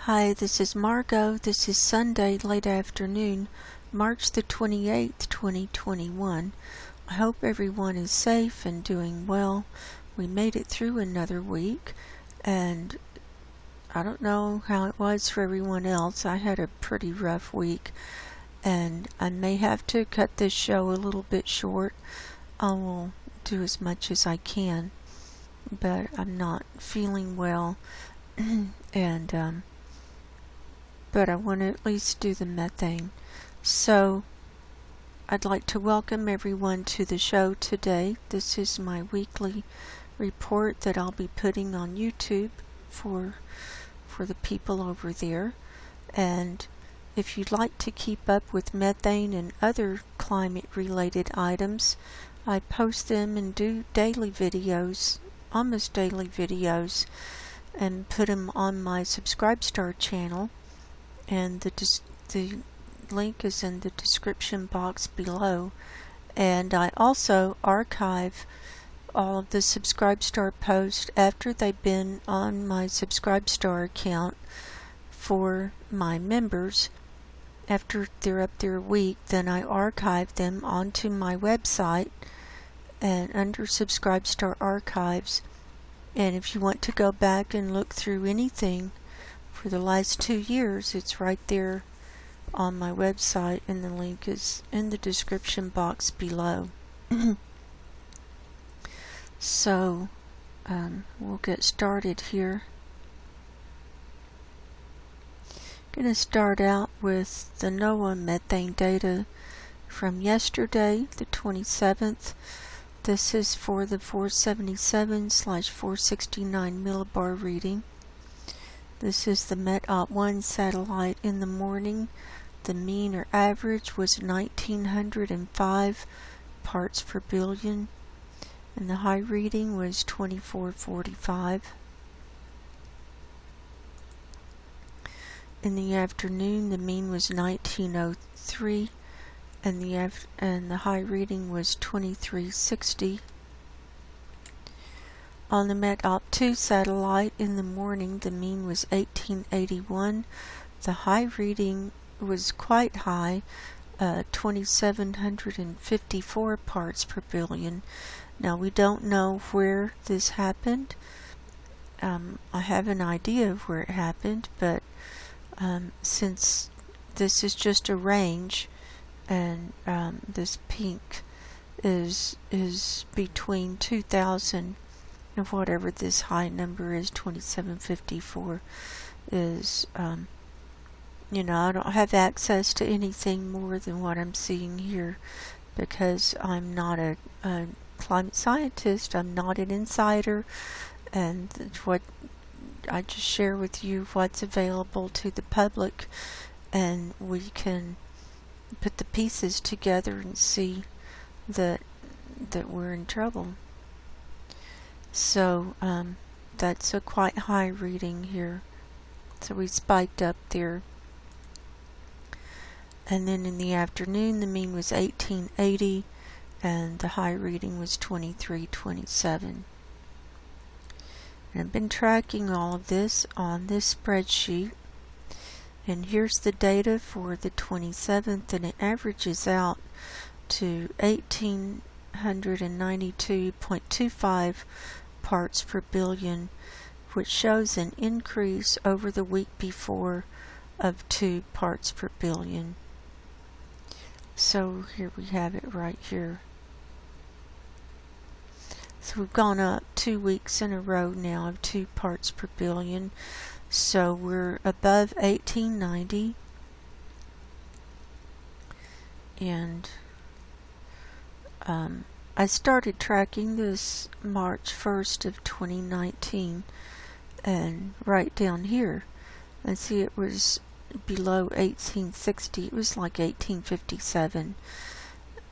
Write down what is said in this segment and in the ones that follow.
Hi, this is Margo. This is Sunday, late afternoon, March the 28th, 2021. I hope everyone is safe and doing well. We made it through another week, and I don't know how it was for everyone else. I had a pretty rough week, and I may have to cut this show a little bit short. I will do as much as I can, but I'm not feeling well, and but I want to at least do the methane. So I'd like to welcome everyone to the show today. This is my weekly report that I'll be putting on YouTube for the people over there. And if you'd like to keep up with methane and other climate related items, I post them and do daily videos, almost daily videos, and put them on my Subscribestar channel. And the link is in the description box below. And I also archive all of the Subscribestar posts after they've been on my Subscribestar account for my members. After they're up there a week, then I archive them onto my website and under Subscribestar archives. And if you want to go back and look through anything for the last 2 years, it's right there on my website, and the link is in the description box below. So we'll get started here. I'm going to start out with the NOAA methane data from yesterday, the 27th. This is for the 477/469 millibar reading. This is the METOP-1 satellite in the morning. The mean or average was 1905 parts per billion, and the high reading was 2445. In the afternoon, the mean was 1903, and the high reading was 2360. On the METOP-2 satellite in the morning, the mean was 1881. The high reading was quite high, 2754 parts per billion. Now, we don't know where this happened. I have an idea of where it happened, but since this is just a range, and this pink is between 2000 and whatever this high number is, 2754, is, I don't have access to anything more than what I'm seeing here because I'm not a climate scientist. I'm not an insider, and what I just share with you what's available to the public, and we can put the pieces together and see that we're in trouble. So that's a quite high reading here. So we spiked up there. And then in the afternoon, the mean was 1880, and the high reading was 2327. And I've been tracking all of this on this spreadsheet. And here's the data for the 27th, and it averages out to 1892.25 parts per billion, which shows an increase over the week before of 2 parts per billion. So here we have it right here. So we've gone up 2 weeks in a row now of 2 parts per billion. So we're above 1890. And I started tracking this March 1st of 2019, and right down here, and see it was below 1860. It was like 1857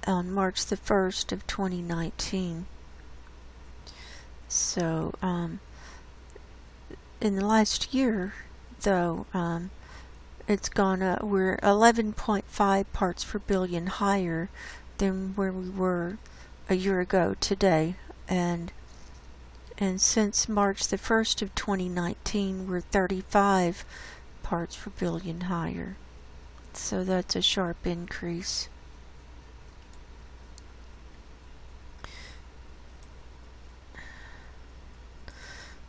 on March the 1st of 2019. So in the last year, though, it's gone up. We're 11.5 parts per billion higher than where we were a year ago today, and since March the 1st of 2019, we're 35 parts per billion higher. So that's a sharp increase.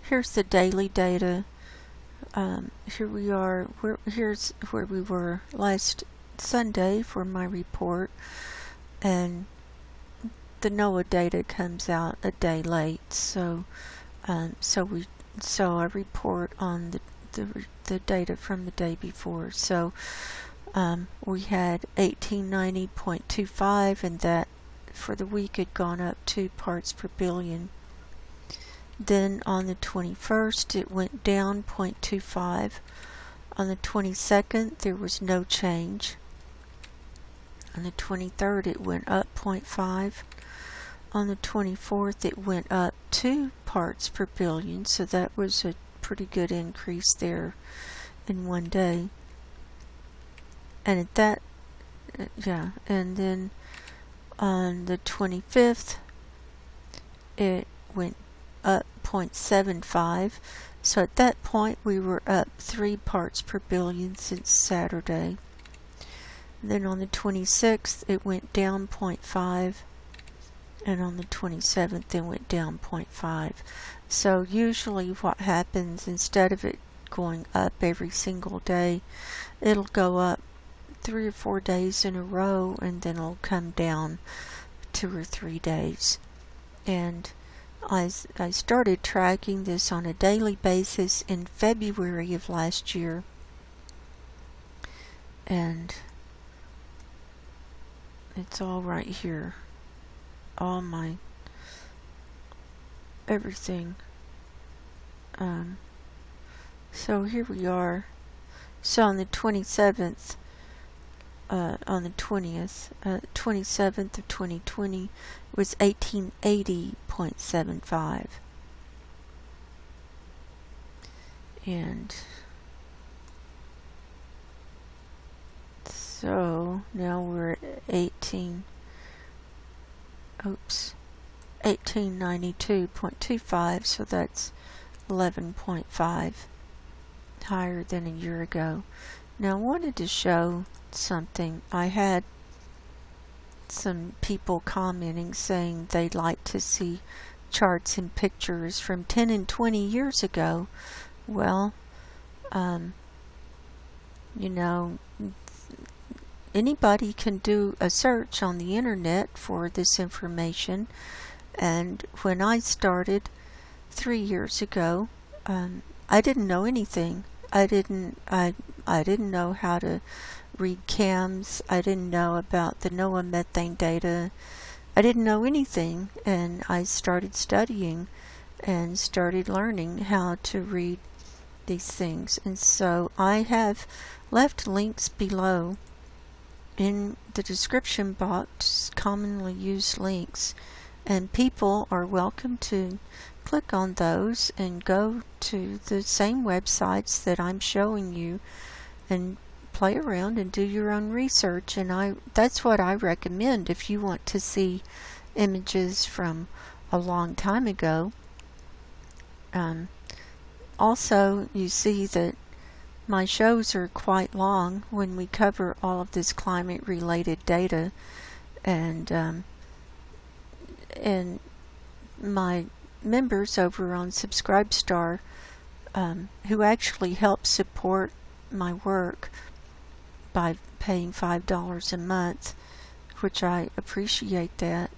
Here's the daily data. Here we are. Here's where we were last Sunday for my report, and the NOAA data comes out a day late. So I report on the data from the day before. So we had 1890.25, and that for the week had gone up 2 parts per billion. Then on the 21st it went down 0.25. On the 22nd there was no change. On the 23rd it went up 0.5. On the 24th it went up 2 parts per billion, so that was a pretty good increase there in one day. And at that, and then on the 25th it went up 0.75. So at that point we were up 3 parts per billion since Saturday. Then on the 26th it went down 0.5, and on the 27th it went down 0.5. So usually what happens, instead of it going up every single day, it'll go up 3 or 4 days in a row, and then it'll come down 2 or 3 days. And I started tracking this on a daily basis in February of last year, and it's all right here. All my everything. So here we are. So on the 27th, on the 20th, 27th of 2020 was 1880.75. And so now we're at 1892.25, so that's 11.5 higher than a year ago. Now I wanted to show something. I had some people commenting saying they'd like to see charts and pictures from 10 and 20 years ago. Well, you know, anybody can do a search on the internet for this information, and when I started 3 years ago, I didn't know anything. I didn't know how to read CAMS. I didn't know about the NOAA methane data. I didn't know anything, and I started studying and started learning how to read these things. And so I have left links below in the description box, commonly used links, and people are welcome to click on those and go to the same websites that I'm showing you and play around and do your own research. And that's what I recommend if you want to see images from a long time ago. Also, you see that my shows are quite long when we cover all of this climate related data, and my members over on Subscribestar, who actually help support my work by paying $5 a month, which I appreciate that,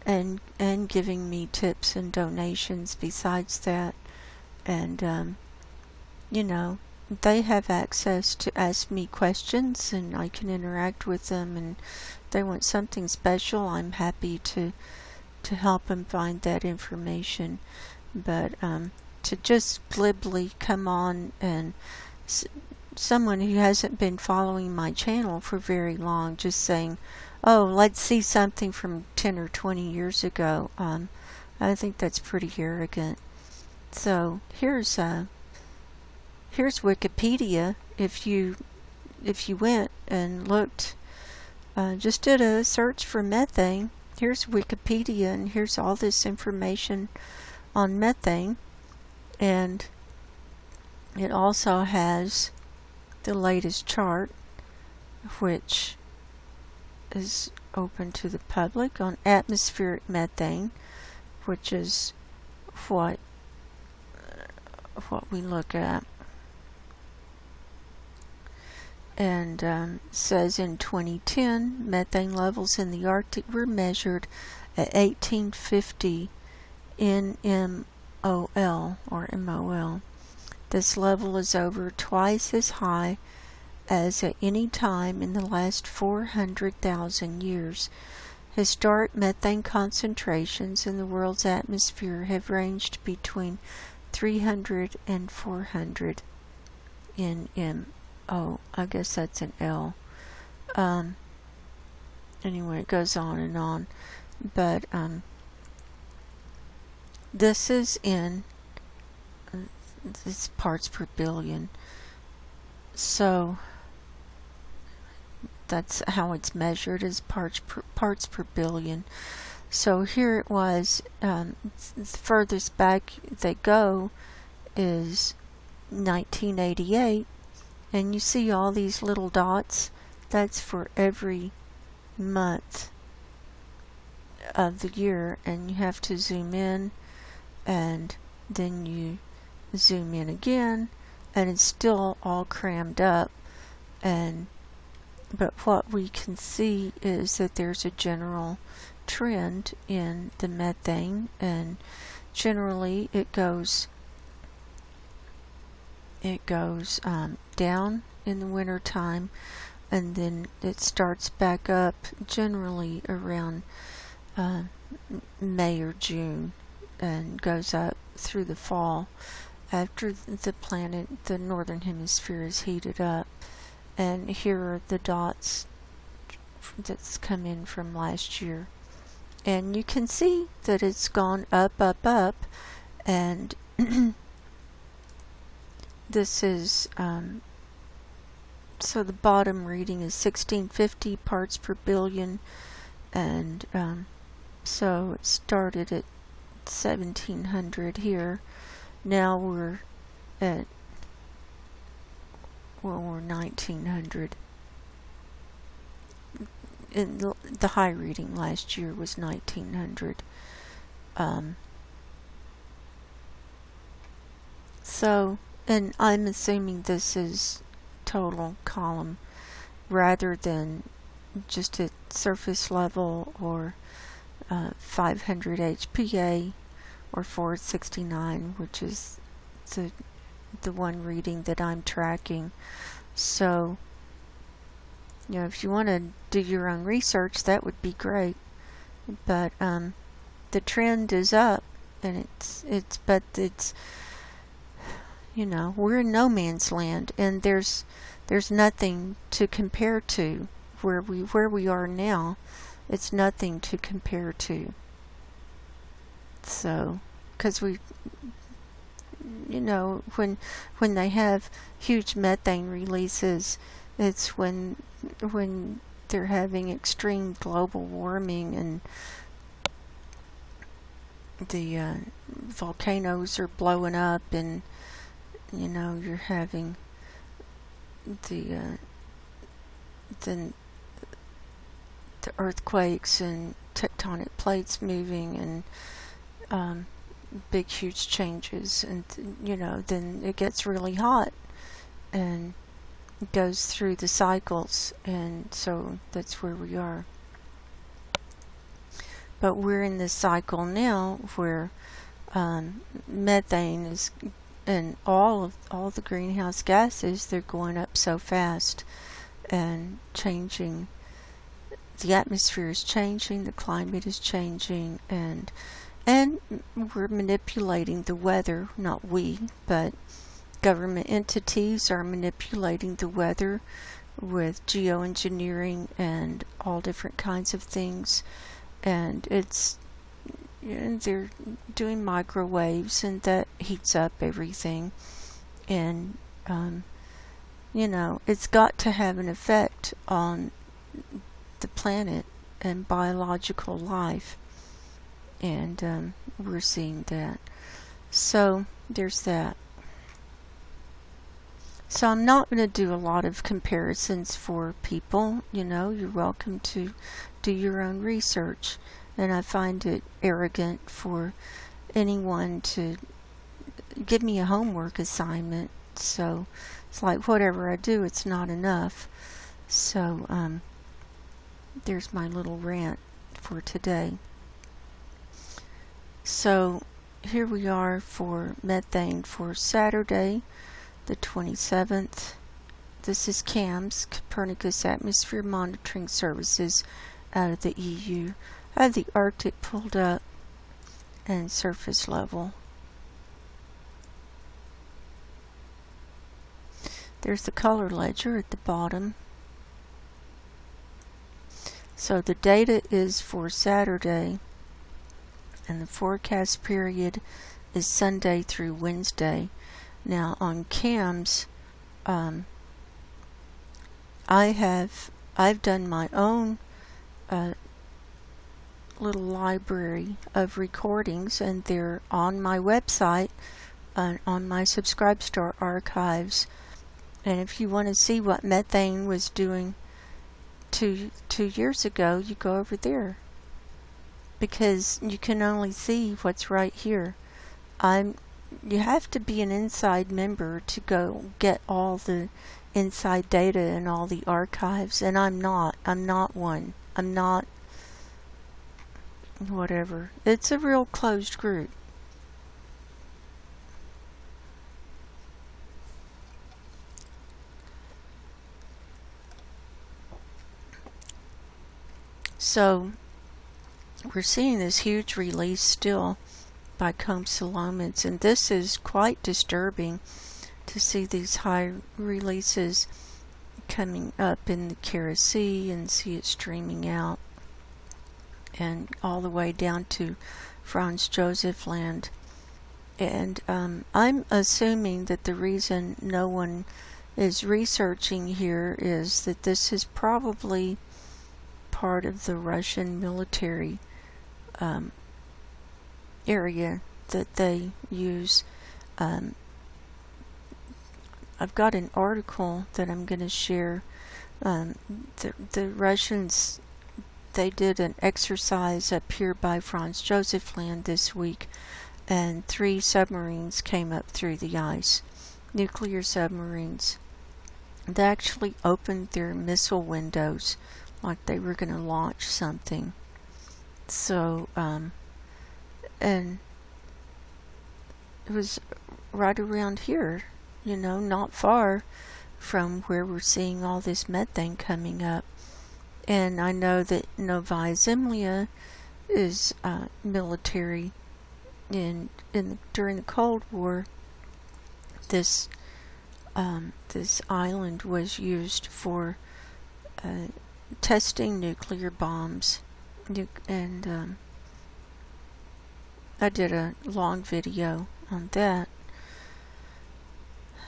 and giving me tips and donations besides that. And you know, they have access to ask me questions, and I can interact with them, and if they want something special, I'm happy to help them find that information. But to just glibly come on and someone who hasn't been following my channel for very long just saying, oh, let's see something from 10 or 20 years ago, I think that's pretty arrogant. So here's Wikipedia. If you went and looked, just did a search for methane, here's Wikipedia, and here's all this information on methane. And It also has the latest chart, which is open to the public, on atmospheric methane, which is what we look at. And says in 2010, methane levels in the Arctic were measured at 1850 NMOL or MOL. This level is over twice as high as at any time in the last 400,000 years. Historic methane concentrations in the world's atmosphere have ranged between 300 and 400 NMO. I guess that's an L. Anyway, it goes on and on. But this is in this parts per billion. So that's how it's measured, as parts per billion. So here it was, the furthest back they go is 1988, and you see all these little dots. That's for every month of the year, and you have to zoom in, and then you zoom in again, and it's still all crammed up. But what we can see is that there's a general trend in the methane, and generally it goes down in the winter time, and then it starts back up generally around May or June, and goes up through the fall after the northern hemisphere is heated up. And here are the dots that's come in from last year, and you can see that it's gone up, and this is so the bottom reading is 1650 parts per billion, and so it started at 1700 here. Now we're at, well, we're 1900. In the high reading last year was 1900. So, and I'm assuming this is total column rather than just at surface level, or 500 HPA or 469, which is the one reading that I'm tracking. So, you know, if you want to do your own research, that would be great. But the trend is up, and it's you know, we're in no man's land, and there's nothing to compare to where we are now. It's nothing to compare to. So, because we, you know, when they have huge methane releases, it's when they're having extreme global warming, and the volcanoes are blowing up, and you know, you're having the earthquakes and tectonic plates moving, and big huge changes, and you know, then it gets really hot and it goes through the cycles, and so that's where we are. But we're in this cycle now where methane is, and all the greenhouse gases, they're going up so fast and changing. The atmosphere is changing, the climate is changing, and we're manipulating the weather. Not we, but government entities are manipulating the weather with geoengineering and all different kinds of things. And they're doing microwaves, and that heats up everything. And you know, it's got to have an effect on the planet and biological life, and we're seeing that. So there's that. So I'm not going to do a lot of comparisons for people. You know, you're welcome to do your own research. And I find it arrogant for anyone to give me a homework assignment. So it's like whatever I do, it's not enough. So there's my little rant for today. So here we are for methane for Saturday, the 27th. This is CAMS, Copernicus Atmosphere Monitoring Services, out of the EU. I have the Arctic pulled up and surface level. There's the color ledger at the bottom. So the data is for Saturday, and the forecast period is Sunday through Wednesday. Now on CAMS, I've done my own little library of recordings, and they're on my website, on my Subscribestar archives. And if you want to see what methane was doing two years ago, you go over there, because you can only see what's right here. You have to be an inside member to go get all the inside data and all the archives, and I'm not one. I'm not whatever. It's a real closed group. So we're seeing this huge release still by Compsolomids, and this is quite disturbing to see these high releases coming up in the Kara Sea and see it streaming out and all the way down to Franz Josef Land. And I'm assuming that the reason no one is researching here is that this is probably part of the Russian military area that they use. I've got an article that I'm going to share. The Russians, they did an exercise up here by Franz Josef Land this week, and 3 submarines came up through the ice, nuclear submarines. They actually opened their missile windows like they were going to launch something. So, and it was right around here, you know, not far from where we're seeing all this methane coming up. And I know that Novaya Zemlya is military. During the Cold War, this island was used for testing nuclear bombs, and I did a long video on that.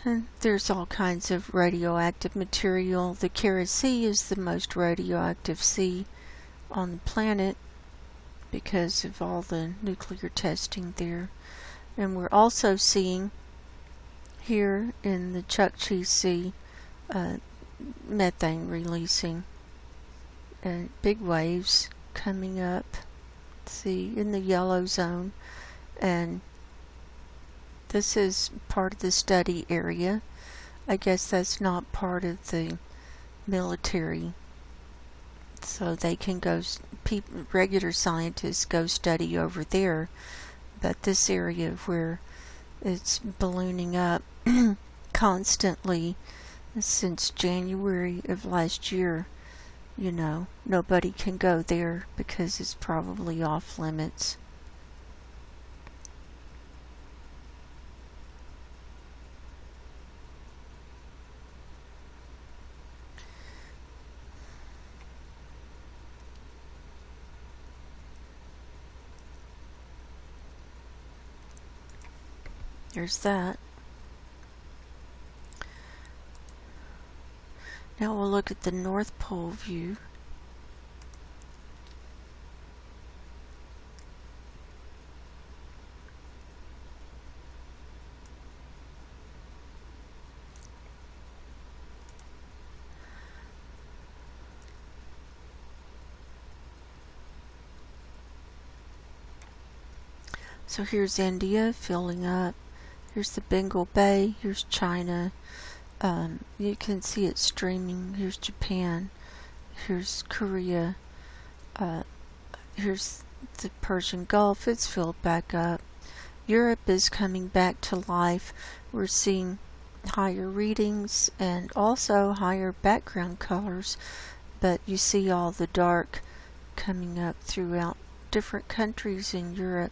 And there's all kinds of radioactive material. The Kara Sea is the most radioactive sea on the planet because of all the nuclear testing there. And we're also seeing here in the Chukchi Sea methane releasing, and big waves coming up, see, in the yellow zone. And this is part of the study area. I guess that's not part of the military, so they can go, regular scientists go study over there. But this area where it's ballooning up constantly since January of last year, you know, nobody can go there because it's probably off limits. There's that. Now we'll look at the North Pole view. So here's India filling up. Here's the Bengal Bay. Here's China. You can see it streaming. Here's Japan. Here's Korea. Here's the Persian Gulf. It's filled back up. Europe is coming back to life. We're seeing higher readings and also higher background colors, but you see all the dark coming up throughout different countries in Europe,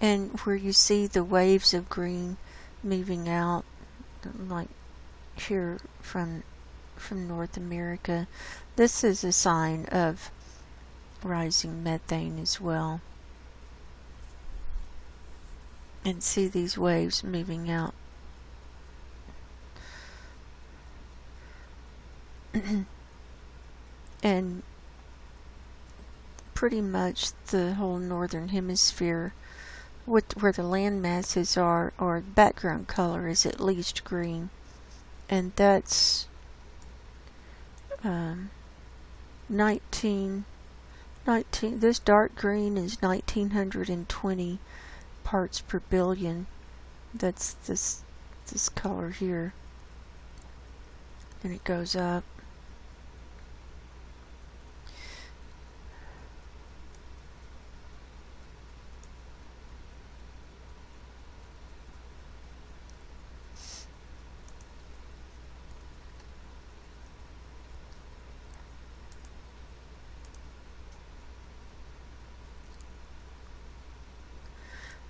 and where you see the waves of green moving out, like here from North America. This is a sign of rising methane as well. And see these waves moving out. And pretty much the whole northern hemisphere, where the land masses are, or background color is at least green. And that's 19, this dark green is 1920 parts per billion. That's this color here. And it goes up.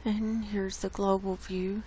And here's the global view.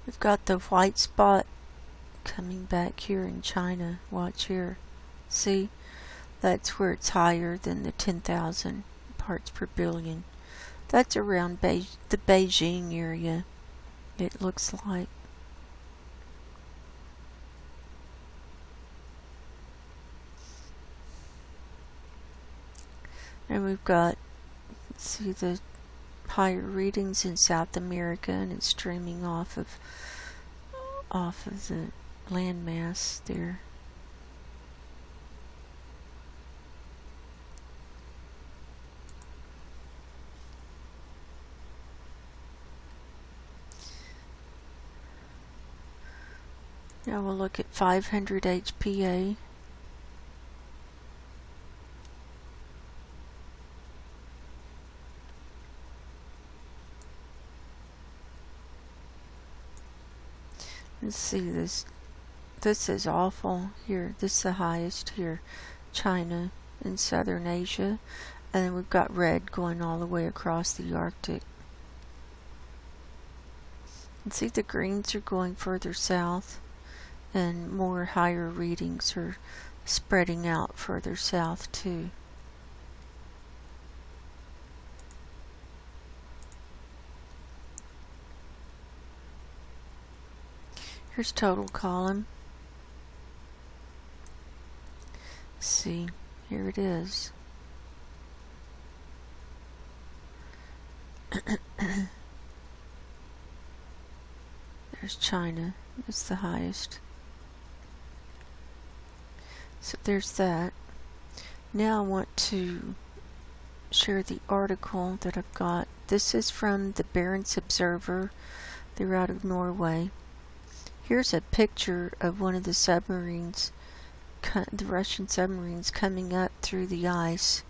We've got the white spot coming back here in China. Watch here. See? That's where it's higher than the 10,000 parts per billion. That's around the Beijing area, it looks like. And we've got, see the higher readings in South America, and it's streaming off of the landmass there. Now we'll look at 500 HPA. Let's see this. This is awful here. This is the highest here. China and Southern Asia. And then we've got red going all the way across the Arctic. And see the greens are going further south, and more higher readings are spreading out further south too. Here's total column. See, here it is. There's China. It's the highest. So there's that. Now I want to share the article that I've got. This is from the Barents Observer. They're out of Norway. Here's a picture of one of the submarines, the Russian submarines, coming up through the ice.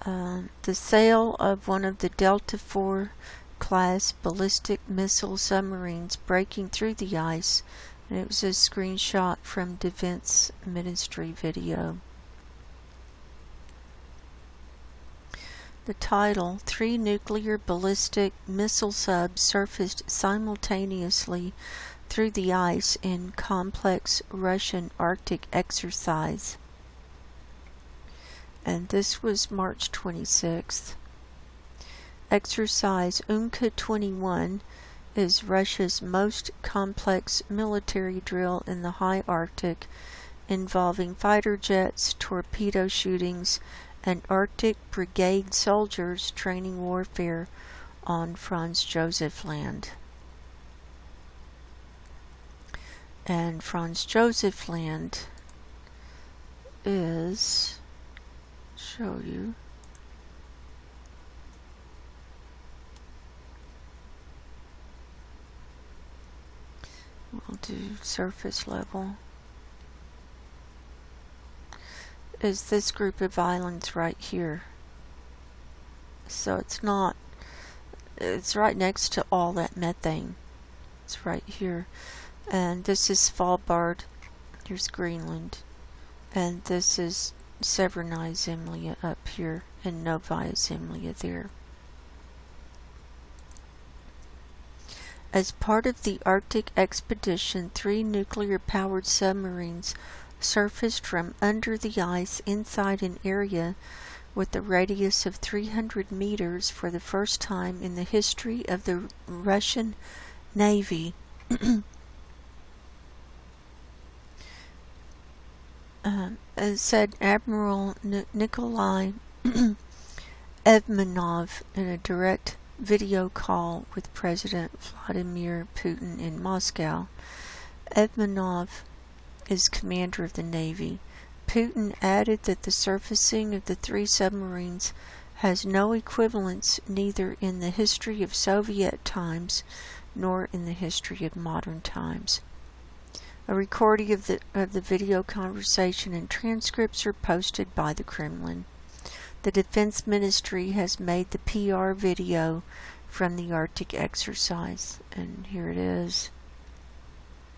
The sail of one of the Delta IV class ballistic missile submarines breaking through the ice, and it was a screenshot from Defense Ministry video. The title, 3 nuclear ballistic missile subs surfaced simultaneously through the ice in complex Russian Arctic exercise. and this was March 26th. Exercise UMKA-21 is Russia's most complex military drill in the high Arctic, involving fighter jets, torpedo shootings, and Arctic Brigade soldiers training warfare on Franz Josef Land. And Franz Josef Land is, show you, we'll do surface level, is this group of islands right here. So it's right next to all that methane. It's right here. And this is Svalbard. Here's Greenland. And this is Severnae Zemlya up here, and Novaya Zemlya there. As part of the Arctic expedition, 3 nuclear-powered submarines surfaced from under the ice inside an area with a radius of 300 meters for the first time in the history of the Russian Navy. Said Admiral Nikolai Evmenov in a direct video call with President Vladimir Putin in Moscow. Evmenov is commander of the Navy. Putin added that the surfacing of the 3 submarines has no equivalence neither in the history of Soviet times nor in the history of modern times. A recording of the video conversation and transcripts are posted by the Kremlin. The Defense Ministry has made the PR video from the Arctic exercise, and here it is.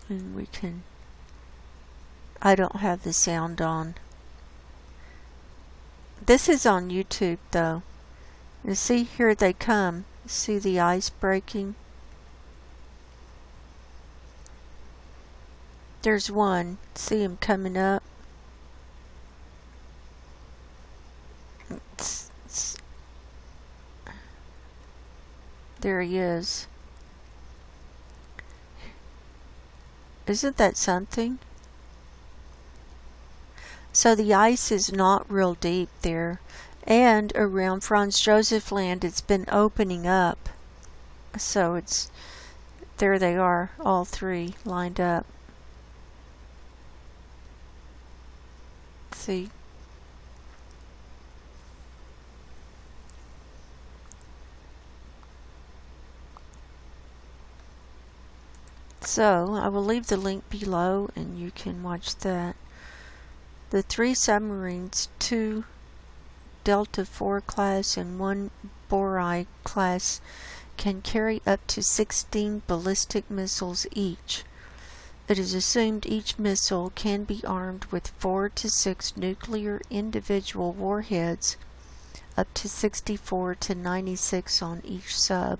And we can, I don't have the sound on. This is on YouTube though. You see, here they come. See the ice breaking? There's one. See him coming up? There he is. Isn't that something? So the ice is not real deep there. And around Franz Josef Land it's been opening up. So it's, there they are, all 3 lined up. See? So I will leave the link below and you can watch that. The 3 submarines, 2 Delta IV class and 1 Borai class, can carry up to 16 ballistic missiles each. It is assumed each missile can be armed with 4 to 6 nuclear individual warheads, up to 64 to 96 on each sub,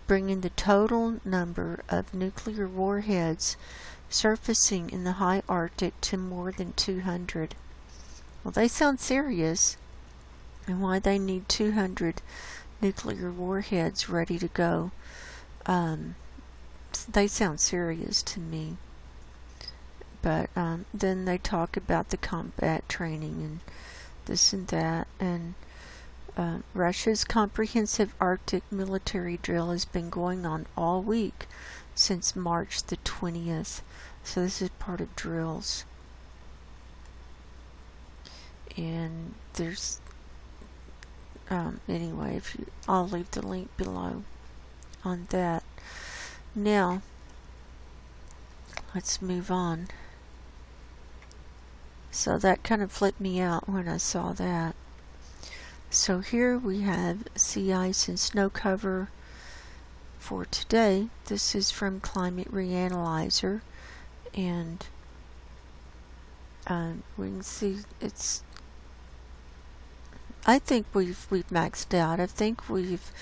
bringing the total number of nuclear warheads surfacing in the high Arctic to more than 200. Well, they sound serious, and why they need 200 nuclear warheads ready to go, they sound serious to me. But then they talk about the combat training and this and that, and Russia's comprehensive Arctic military drill has been going on all week since March the 20th. So this is part of drills. And there's anyway, I'll leave the link below on that. Now let's move on. So that kind of flipped me out when I saw that. So here we have sea ice and snow cover for today. This is from Climate Reanalyzer, and we can see it's, I think we've maxed out. I think we've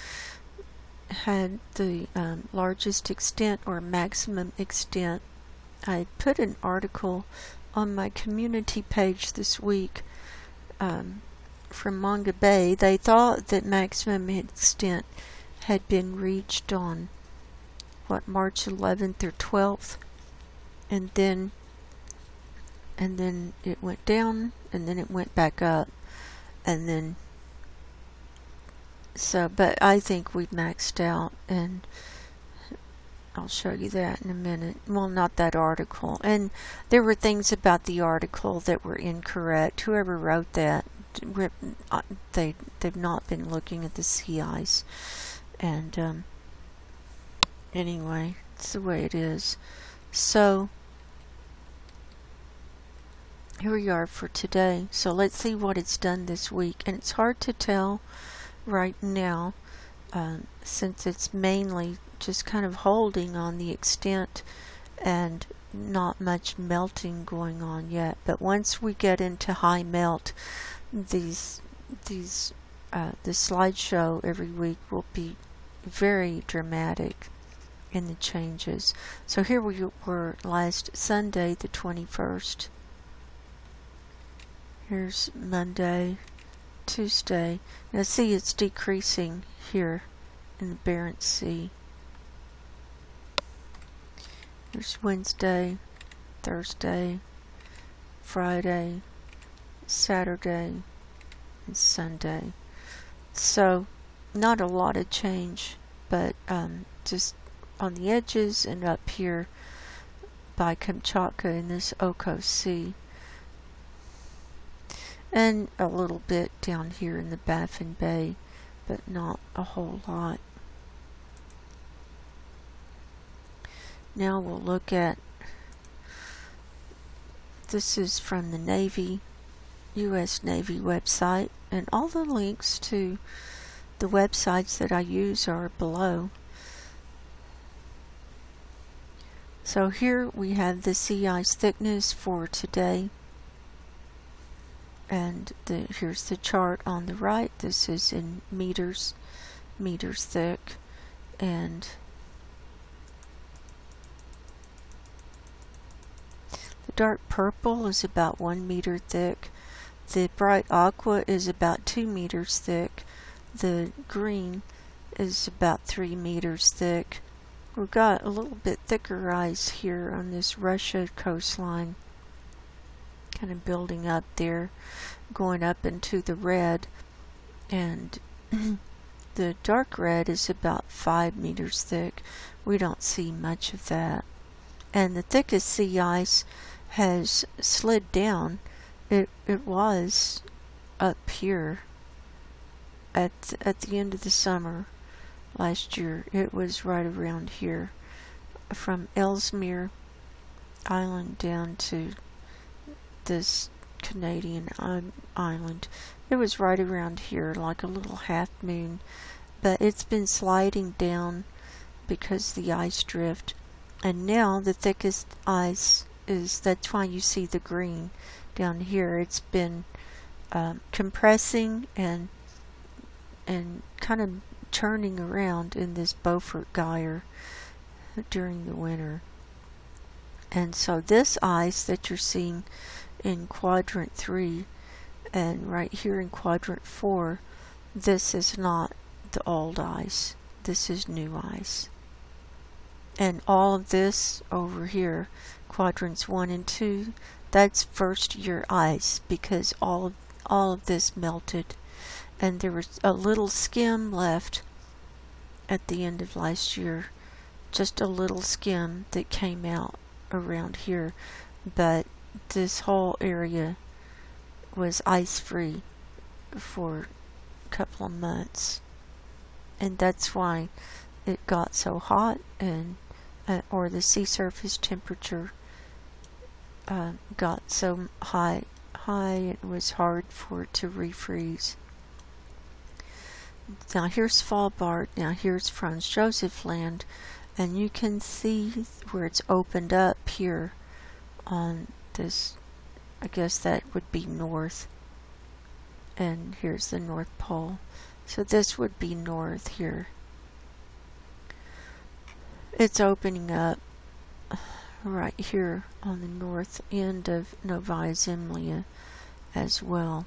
had the largest extent or maximum extent. I put an article on my community page this week from Manga Bay, they thought that maximum extent had been reached on March 11th or 12th, and then it went down, and then it went back up, and then but I think we've maxed out, and I'll show you that in a minute. Well, not that article. And there were things about the article that were incorrect. Whoever wrote that, they've not been looking at the sea ice. And anyway, it's the way it is. So here we are for today. So let's see what it's done this week. And it's hard to tell right now, since it's mainly just kind of holding on the extent and not much melting going on yet. But once we get into high melt, the slideshow every week will be very dramatic in the changes. So here we were last Sunday, the 21st. Here's Monday, Tuesday. Now see, it's decreasing here in the Barents Sea. There's Wednesday, Thursday, Friday, Saturday, and Sunday. So not a lot of change, but just on the edges and up here by Kamchatka in this Okhotsk Sea. And a little bit down here in the Baffin Bay, but not a whole lot. Now we'll look at, this is from the Navy, U.S. Navy website, and all the links to the websites that I use are below. So here we have the sea ice thickness for today, and here's the chart on the right. This is in meters thick, and the dark purple is about 1 meter thick. The bright aqua is about 2 meters thick. The green is about 3 meters thick. We've got a little bit thicker ice here on this Russia coastline, kind of building up there, going up into the red, and the dark red is about 5 meters thick. We don't see much of that. And the thickest sea ice has slid down. It was up here at the end of the summer last year. It was right around here, from Ellesmere Island down to this Canadian island. It was right around here, like a little half moon, but it's been sliding down because the ice drift. And now the thickest ice that's why you see the green down here. It's been compressing and kind of turning around in this Beaufort gyre during the winter. And so this ice that you're seeing in quadrant 3 and right here in quadrant 4, this is not the old ice. This is new ice. And all of this over here, quadrants 1 and 2, that's first year ice, because all of this melted, and there was a little skim left at the end of last year, just a little skim that came out around here, but this whole area was ice free for a couple of months, and that's why it got so hot, and or the sea surface temperature got so high it was hard for it to refreeze. Now here's Svalbard, now here's Franz Josef Land, and you can see where it's opened up here on this, I guess that would be north, and here's the North Pole. So this would be north here. It's opening up right here on the north end of Novaya Zemlya as well.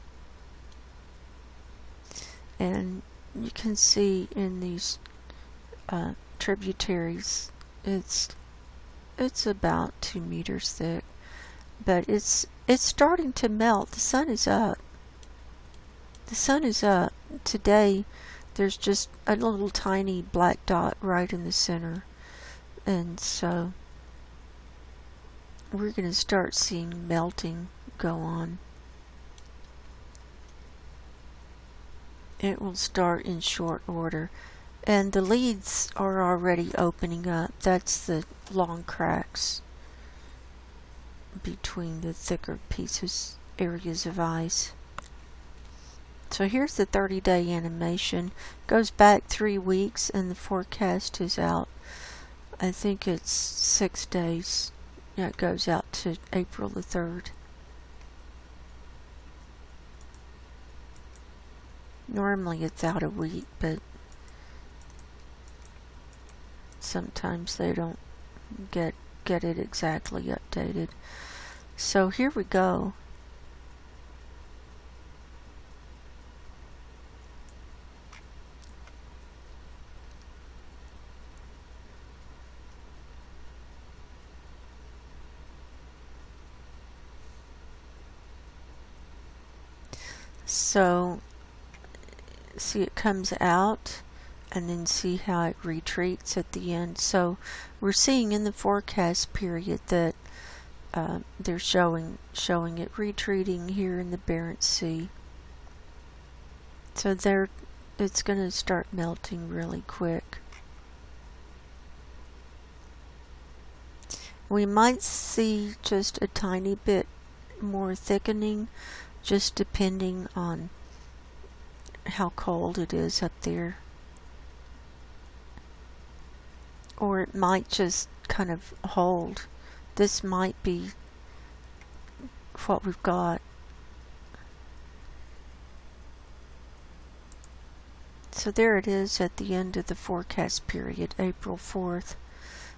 and you can see in these tributaries it's about 2 meters thick, but it's starting to melt. The sun is up. The sun is up. Today there's just a little tiny black dot right in the center, and so we're going to start seeing melting go on. It will start in short order, and the leads are already opening up. That's the long cracks between the thicker areas of ice. So here's the 30-day animation. Goes back 3 weeks, and the forecast is out, I think it's 6 days. Yeah, it goes out to April the 3rd. Normally it's out a week, but sometimes they don't get it exactly updated. So here we go. So see, it comes out, and then see how it retreats at the end. So we're seeing in the forecast period that they're showing it retreating here in the Barents Sea. So it's going to start melting really quick. We might see just a tiny bit more thickening, just depending on how cold it is up there. Or it might just kind of hold. This might be what we've got. So there it is at the end of the forecast period, April 4th.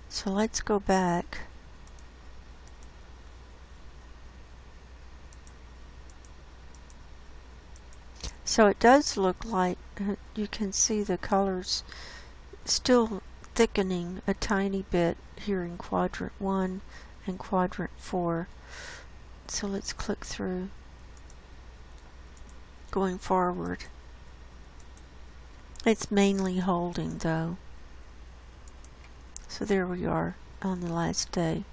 So let's go back. So it does look like you can see the colors still thickening a tiny bit here in quadrant 1 and quadrant 4. So let's click through. Going forward. It's mainly holding though. So there we are on the last day.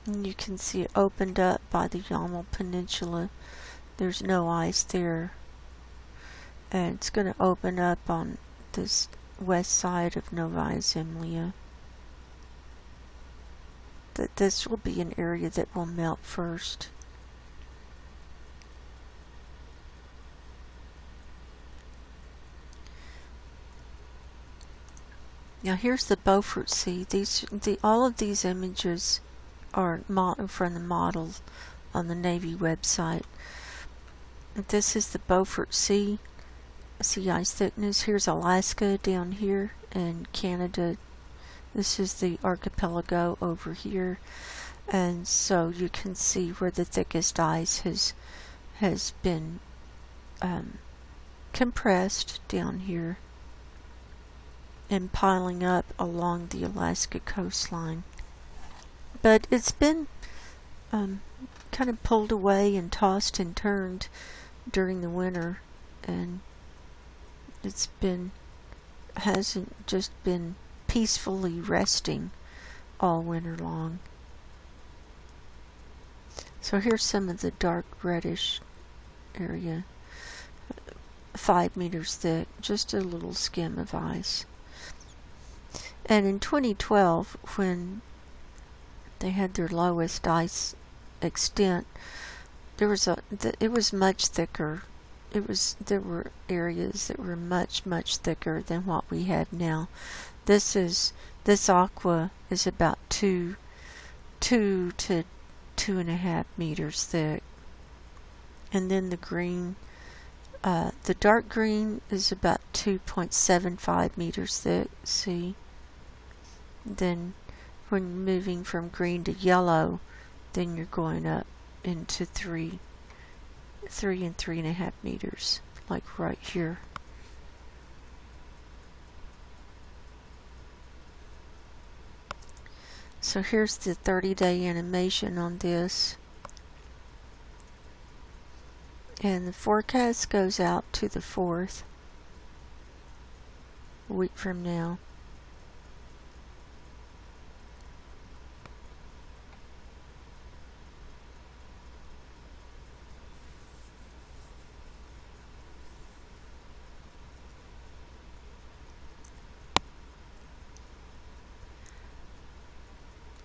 And you can see it opened up by the Yamal Peninsula. There's no ice there. And it's going to open up on this west side of Novaya Zemlya. This will be an area that will melt first. Now here's the Beaufort Sea. All of these images are from the model on the Navy website. This is the Beaufort Sea ice thickness. Here's Alaska down here, and Canada. This is the archipelago over here, and so you can see where the thickest ice has been compressed down here and piling up along the Alaska coastline. But it's been kind of pulled away and tossed and turned during the winter, and hasn't just been peacefully resting all winter long. So here's some of the dark reddish area, 5 meters thick, just a little skim of ice. And in 2012, when they had their lowest ice extent, it was much thicker. There were areas that were much thicker than what we had now. This aqua is about 2 to 2.5 meters thick, and then the green, the dark green is about 2.75 meters thick. See, then when moving from green to yellow, then you're going up into 3 3 and 3.5 meters, like right here. So here's the 30-day animation on this. And the forecast goes out to the 4th, a week from now.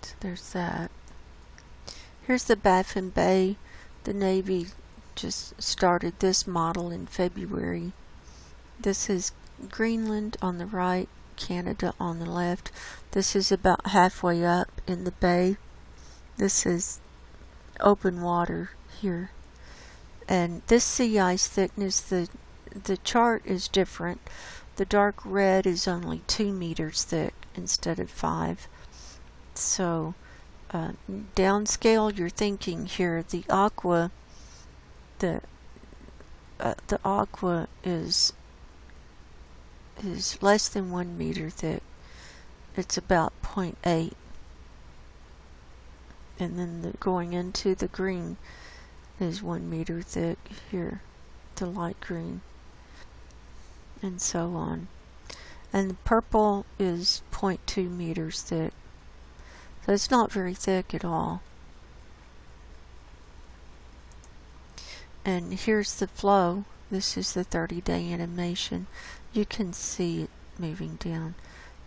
So there's that. Here's the Baffin Bay. The Navy just started this model in February. This is Greenland on the right, Canada on the left. This is about halfway up in the bay. This is open water here. And this sea ice thickness, the chart is different. The dark red is only 2 meters thick instead of 5. So downscale your thinking here. The aqua is less than 1 meter thick. It's about 0.8. And then going into the green is 1 meter thick here, the light green, and so on. And the purple is 0.2 meters thick. So it's not very thick at all. And here's the flow. This is the 30-day animation. You can see it moving down.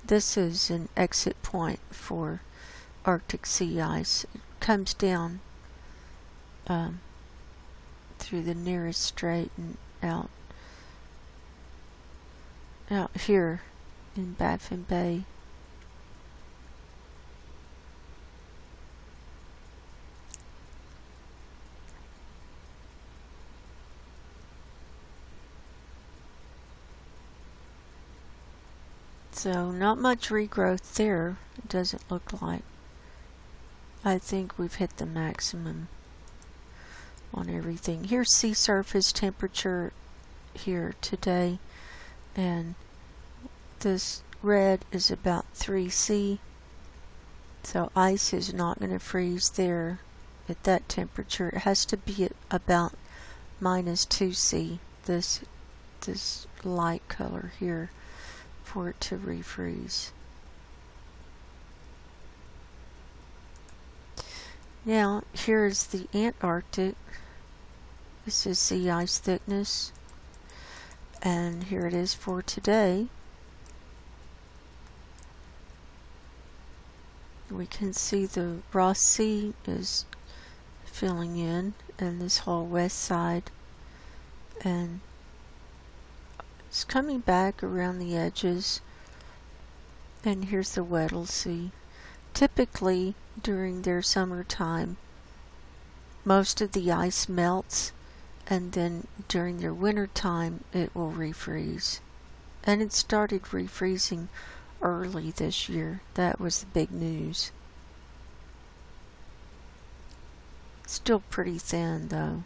This is an exit point for Arctic sea ice. It comes down through the nearest strait and out here in Baffin Bay. So not much regrowth there, it doesn't look like. I think we've hit the maximum on everything. Here's sea surface temperature here today, and this red is about 3°C. So ice is not going to freeze there at that temperature. It has to be at about -2°C, this light color here, for it to refreeze. Now here's the Antarctic. This is sea ice thickness, and here it is for today. We can see the Ross Sea is filling in, and this whole west side, and it's coming back around the edges. And here's the Weddell Sea. Typically during their summertime, most of the ice melts, and then during their winter time it will refreeze. And it started refreezing early this year. That was the big news. Still pretty thin though.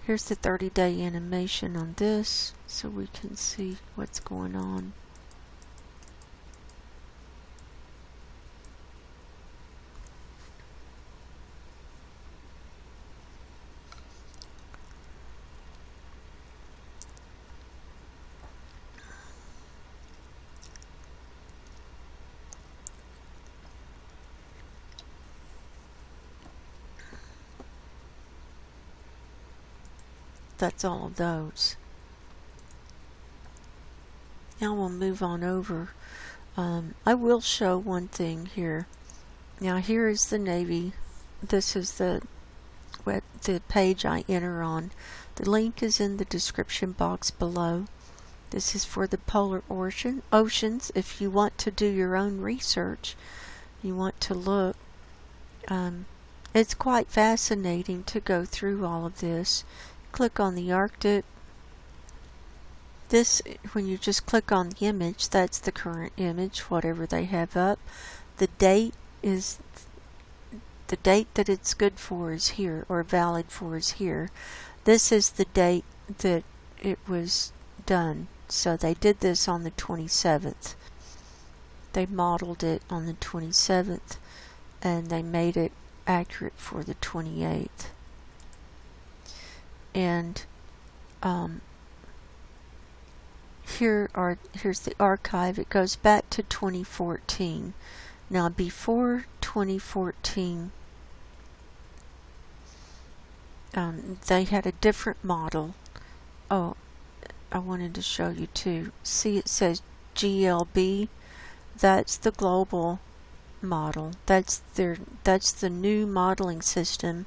Here's the 30-day animation on this, so we can see what's going on. That's all of those. Now we'll move on over. I will show one thing here. Now here is the Navy. This is the page I enter on. The link is in the description box below. This is for the polar oceans. If you want to do your own research, you want to look. It's quite fascinating to go through all of this. Click on the Arctic. This, when you just click on the image, that's the current image, whatever they have up. The date is the date that it's good for is here, or valid for is here. This is the date that it was done. So they did this on the 27th. They modeled it on the 27th, and they made it accurate for the 28th. And here's the archive. It goes back to 2014. Now, before 2014, they had a different model. Oh, I wanted to show you too. See, it says GLB. That's the global model. That's the new modeling system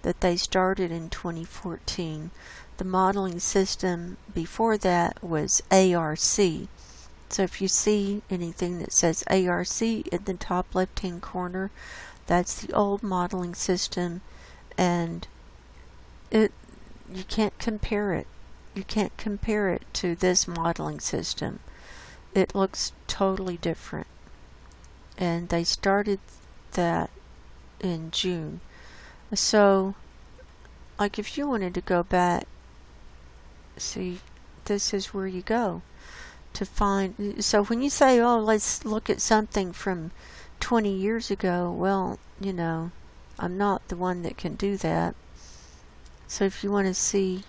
that they started in 2014. The modeling system before that was ARC. So if you see anything that says ARC in the top left hand corner, that's the old modeling system, and you can't compare it. You can't compare it to this modeling system. It looks totally different. And they started that in June. So, like, if you wanted to go back, see, this is where you go to find. So when you say, oh, let's look at something from 20 years ago, well, you know, I'm not the one that can do that. So if you want to see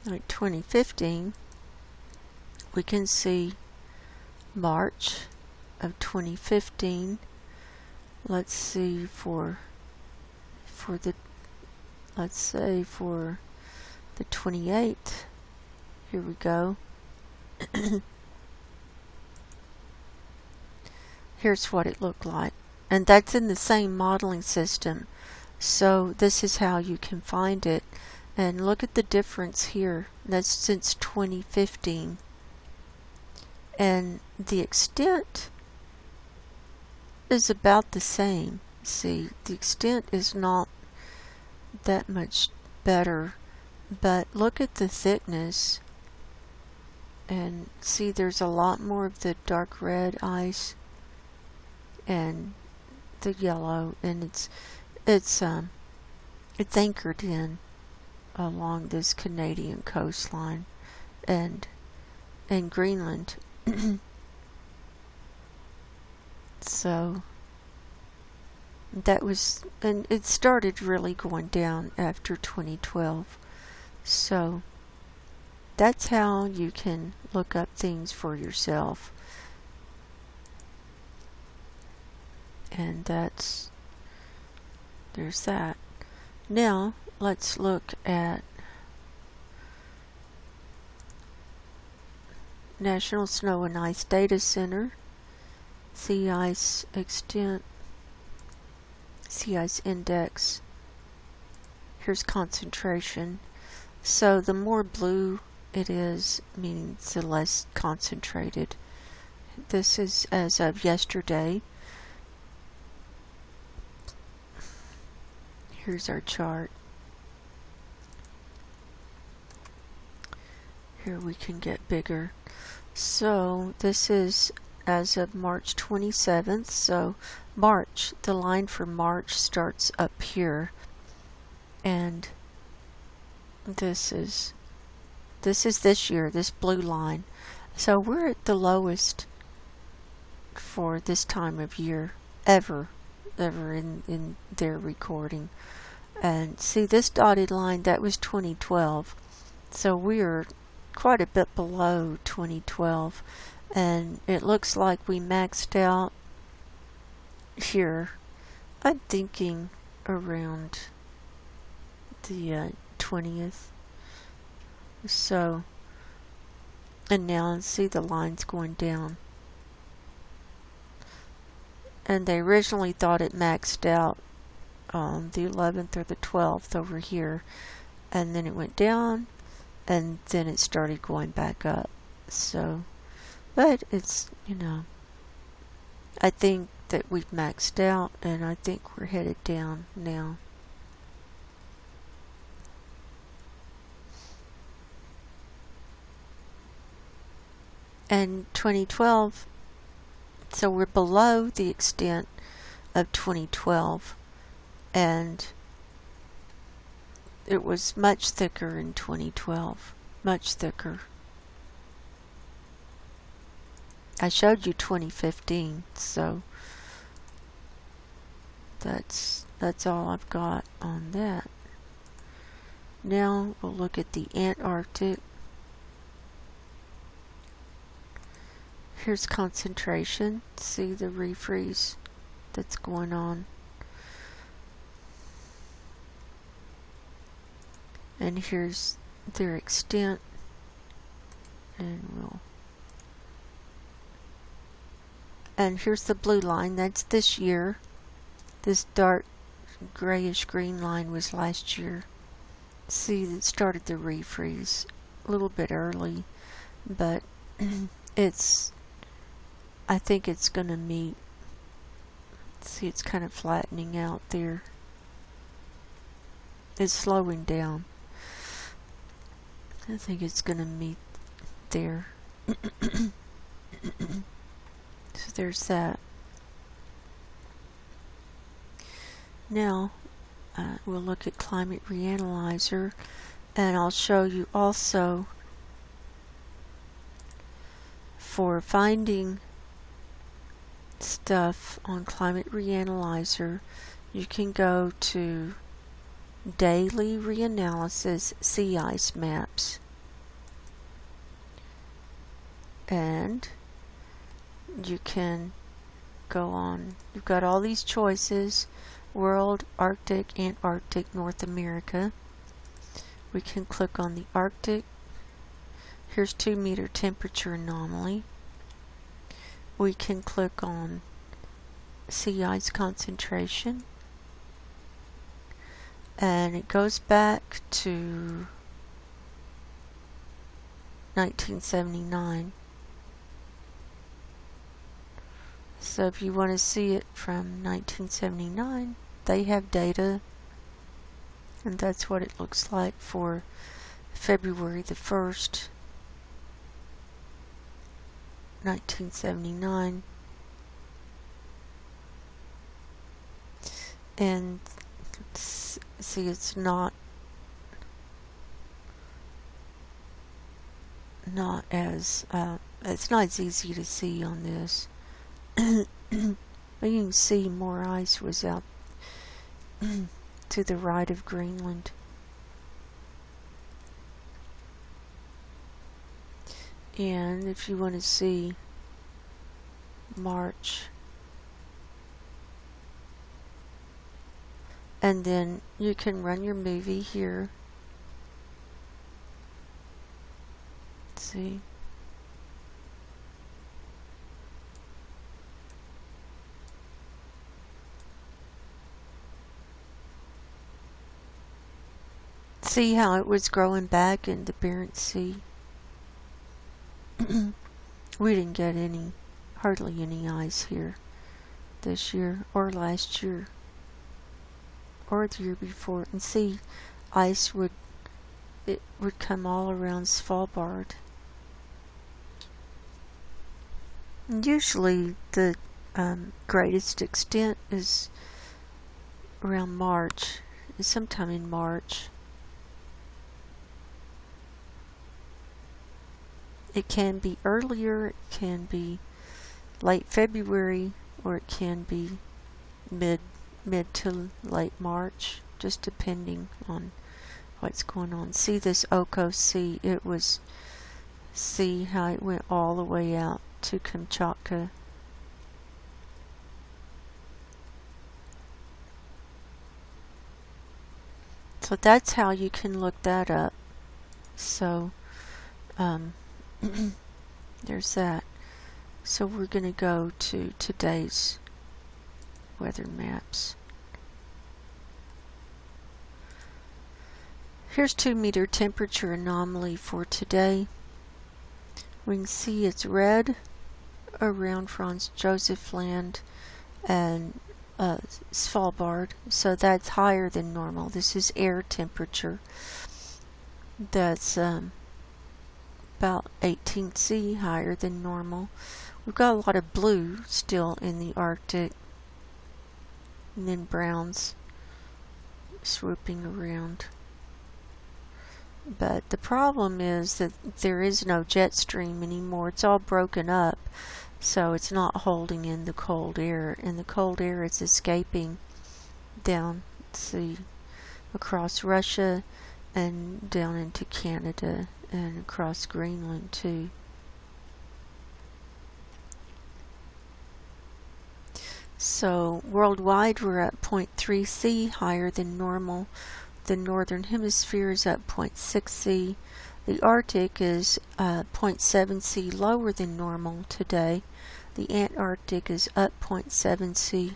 like 2015, we can see March of 2015. Let's see for the, let's say for the 28th. Here we go. Here's what it looked like, and that's in the same modeling system. So this is how you can find it. And look at the difference here. That's since 2015. And the extent is about the same. See, the extent is not that much better, but look at the thickness. And see, there's a lot more of the dark red ice and the yellow, and it's anchored in along this Canadian coastline and Greenland. So that was, and it started really going down after 2012. So that's how you can look up things for yourself. And there's that. Now let's look at National Snow and Ice Data Center, sea ice extent, sea ice index. Here's concentration. So the more blue it is, means the less concentrated. This is as of yesterday. Here's our chart. Here we can get bigger. So this is as of March 27th. So March, the line for March starts up here, and this is this year, this blue line. So we're at the lowest for this time of year ever in their recording. And see, this dotted line, that was 2012. So we are quite a bit below 2012, and it looks like we maxed out here. I'm thinking around the 20th. So, and now see the lines going down. And they originally thought it maxed out on the 11th or the 12th over here, and then it went down, and then it started going back up. So, but it's, you know, I think that we've maxed out, and I think we're headed down now. And 2012, so we're below the extent of 2012, and it was much thicker in 2012, much thicker. I showed you 2015, so that's all I've got on that. Now we'll look at the Antarctic. Here's concentration. See the refreeze that's going on. And here's their extent. And here's the blue line. That's this year. This dark grayish green line was last year. See, it started the refreeze a little bit early, but I think it's going to meet. See, it's kind of flattening out there. It's slowing down. I think it's going to meet there. So there's that. Now we'll look at Climate Reanalyzer, and I'll show you also for finding stuff on Climate Reanalyzer, you can go to Daily Reanalysis Sea Ice Maps, and you can go on. You've got all these choices: World, Arctic, Antarctic, North America. We can click on the Arctic. Here's 2 meter temperature anomaly. We can click on sea ice concentration, and it goes back to 1979. So if you want to see it from 1979, they have data, and that's what it looks like for February the 1st, 1979. And see, it's not as it's not as easy to see on this. But you can see more ice was out to the right of Greenland. And if you want to see March, and then you can run your movie here. Let's see. See how it was growing back in the Barents Sea? We didn't get hardly any ice here this year, or last year, or the year before. And see, ice would come all around Svalbard. And usually the greatest extent is around March, sometime in March. It can be earlier, it can be late February, or it can be mid to late March, just depending on what's going on. See this Oko Sea, see how it went all the way out to Kamchatka. So that's how you can look that up. So there's that. So we're going to go to today's weather maps. Here's 2 meter temperature anomaly for today. We can see it's red around Franz Josef Land and Svalbard, so that's higher than normal. This is air temperature. That's about 18th sea higher than normal. We've got a lot of blue still in the Arctic, and then browns swooping around. But the problem is that there is no jet stream anymore. It's all broken up, so it's not holding in the cold air, and the cold air is escaping down, see, across Russia and down into Canada and across Greenland too. So worldwide we're at 0.3 C higher than normal. The northern hemisphere is at 0.6 C. The Arctic is 0.7 C lower than normal today. The Antarctic is up 0.7 C.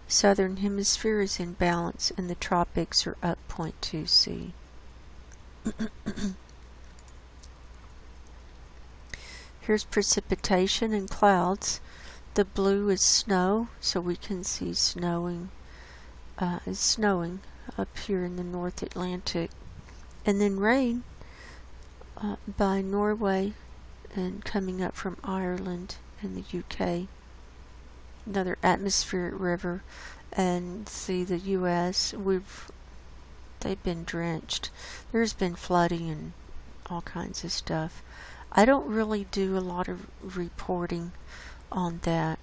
Southern hemisphere is in balance, and the tropics are up 0.2 C. Here's precipitation and clouds. The blue is snow, so we can see snowing. It's snowing up here in the North Atlantic. And then rain by Norway and coming up from Ireland and the UK. Another atmospheric river. And see the US, they've been drenched. There's been flooding and all kinds of stuff. I don't really do a lot of reporting on that,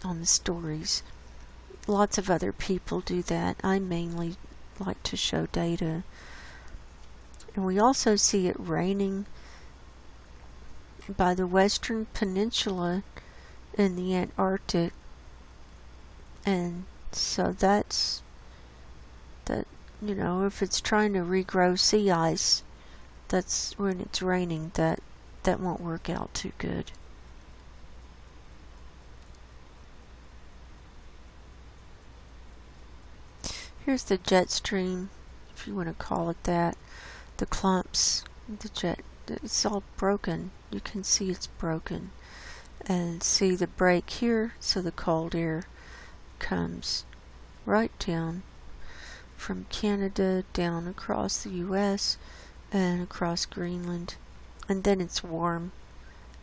on the stories. Lots of other people do that. I mainly like to show data. And we also see it raining by the Western Peninsula in the Antarctic. And so that's that, you know, if it's trying to regrow sea ice, that's when it's raining, that won't work out too good. Here's the jet stream, if you want to call it that. The clumps, the jet, it's all broken. You can see it's broken. And see the break here, so the cold air comes right down from Canada down across the US and across Greenland. And then it's warm.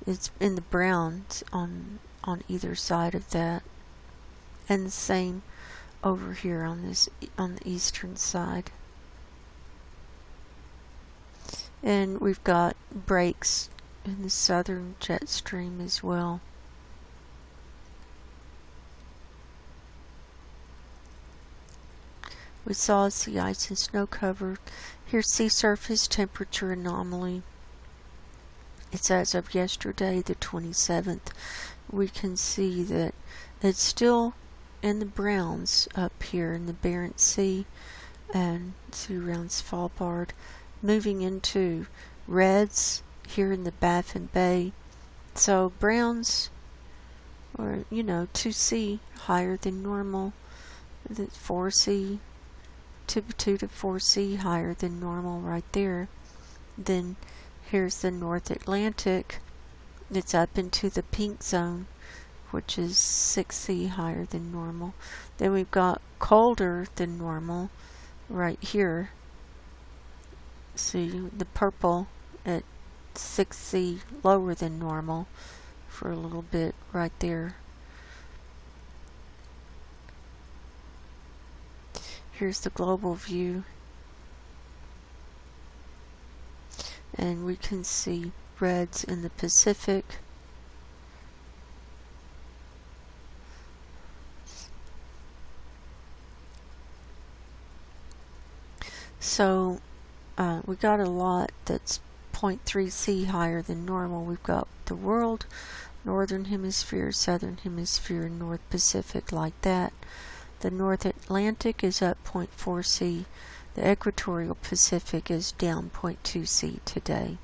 It's in the browns on either side of that. And the same over here on the eastern side. And we've got breaks in the southern jet stream as well. We saw sea ice and snow cover. Here's sea surface temperature anomaly. It's as of yesterday, the 27th. We can see that it's still in the browns up here in the Barents Sea and see around Svalbard, moving into reds here in the Baffin Bay. So browns, or 2C higher than normal, the 4C, 2 to 4C higher than normal right there. Then here's the North Atlantic. It's up into the pink zone, which is 6C higher than normal. Then we've got colder than normal right here. See the purple at 6C lower than normal for a little bit right there. Here's the global view. And we can see reds in the Pacific. So we got a lot that's 0.3 C higher than normal. We've got the world, northern hemisphere, southern hemisphere, North Pacific, like that. The North Atlantic is up 0.4 C. The equatorial Pacific is down 0.2 C today.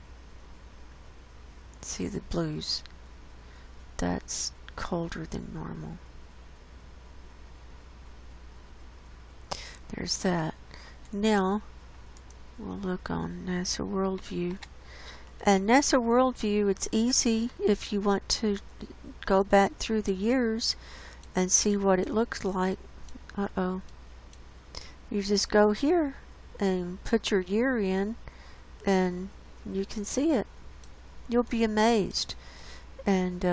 See the blues. That's colder than normal. There's that. Now we'll look on NASA Worldview. And NASA Worldview, it's easy if you want to go back through the years and see what it looks like. You just go here and put your year in and you can see it. You'll be amazed. And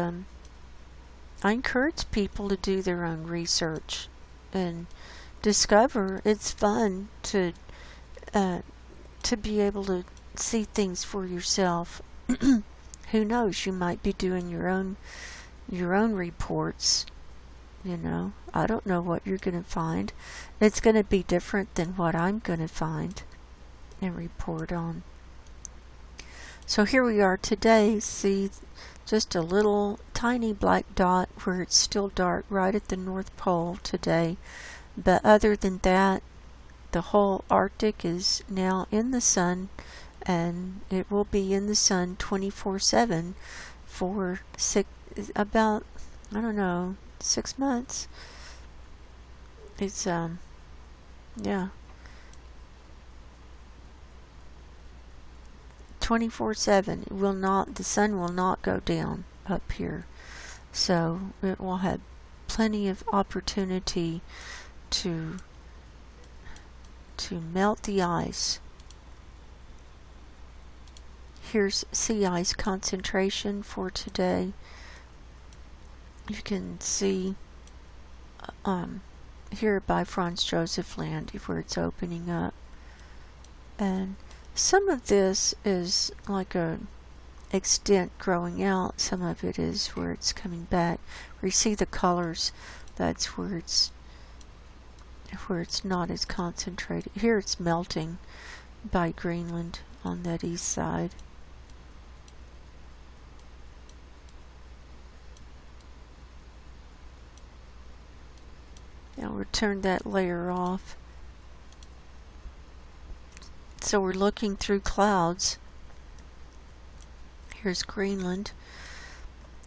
I encourage people to do their own research and discover. It's fun to be able to see things for yourself. Who knows? You might be doing your own reports. I don't know what you're going to find. It's going to be different than what I'm going to find and report on. So here we are today. See, just a little tiny black dot where it's still dark right at the North Pole today. But other than that, the whole Arctic is now in the sun, and it will be in the sun 24/7 for about, I don't know, 6 months. It's, yeah. 24/7. The sun will not go down up here. So it will have plenty of opportunity to melt the ice. Here's sea ice concentration for today. You can see here by Franz Josef Land where it's opening up. And some of this is like a extent growing out. Some of it is where it's coming back. Where you see the colors, that's where it's not as concentrated. Here it's melting by Greenland on that east side. Now we'll turn that layer off. So we're looking through clouds. Here's Greenland.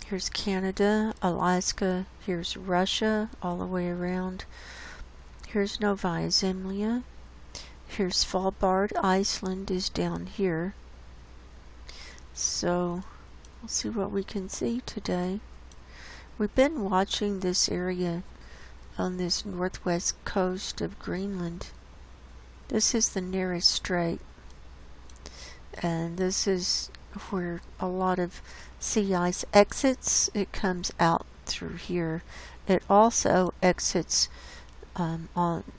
Here's Canada, Alaska. Here's Russia all the way around. Here's Novaya Zemlya. Here's Svalbard. Iceland is down here. So we'll see what we can see today. We've been watching this area on this northwest coast of Greenland. This is the nearest strait, and this is where a lot of sea ice exits. It comes out through here. It also exits on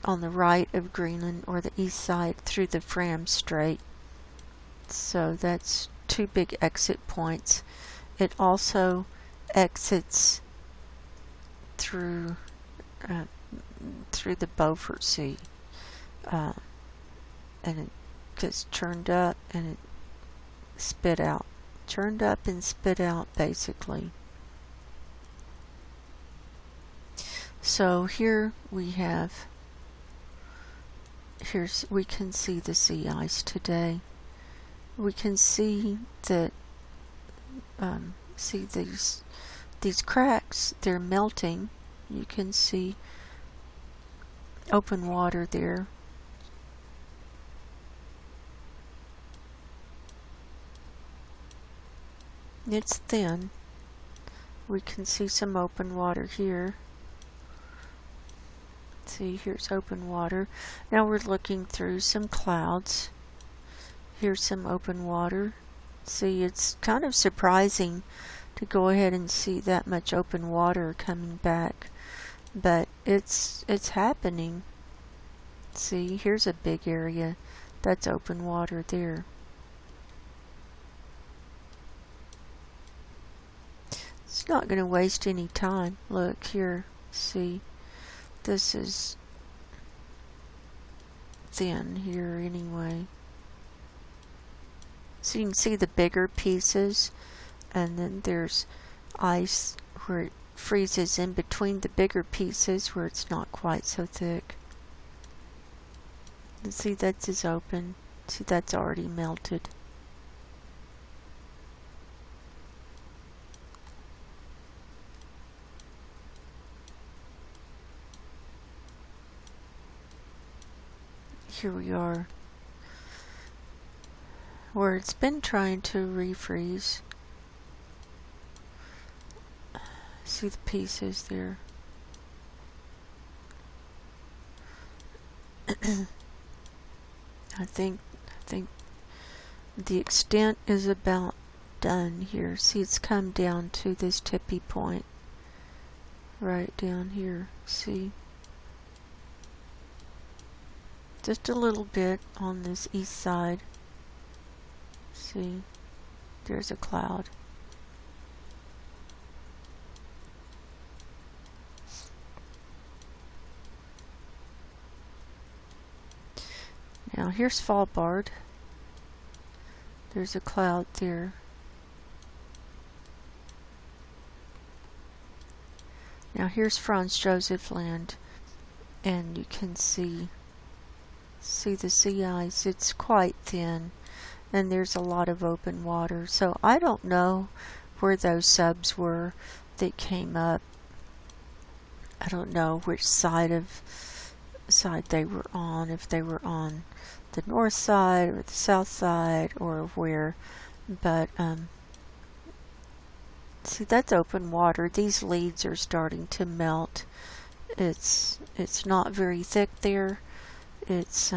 the right of Greenland, or the east side, through the Fram Strait. So that's two big exit points. It also exits through the Beaufort Sea, and it gets churned up and it spit out. Churned up and spit out, basically. So here we can see the sea ice today. We can see that, see these cracks, they're melting. You can see open water there. It's thin. We can see some open water here. See, here's open water. Now we're looking through some clouds. Here's some open water. See, it's kind of surprising to go ahead and see that much open water coming back, but it's happening. See, here's a big area. That's open water there. It's not going to waste any time. Look here. See, this is thin here anyway. So you can see the bigger pieces, and then there's ice where it freezes in between the bigger pieces where it's not quite so thick. And see, that's is open. See, that's already melted. Here we are, where it's been trying to refreeze. See the pieces there. I think the extent is about done here. See, it's come down to this tippy point right down here. See? Just a little bit on this east side. See? There's a cloud. Now here's Svalbard. There's a cloud there. Now here's Franz Josef Land, and you can see the sea ice. It's quite thin, and there's a lot of open water. So I don't know where those subs were that came up. I don't know which side they were on, if they were on the north side or the south side or where, but see, that's open water. These leads are starting to melt. It's not very thick there. It's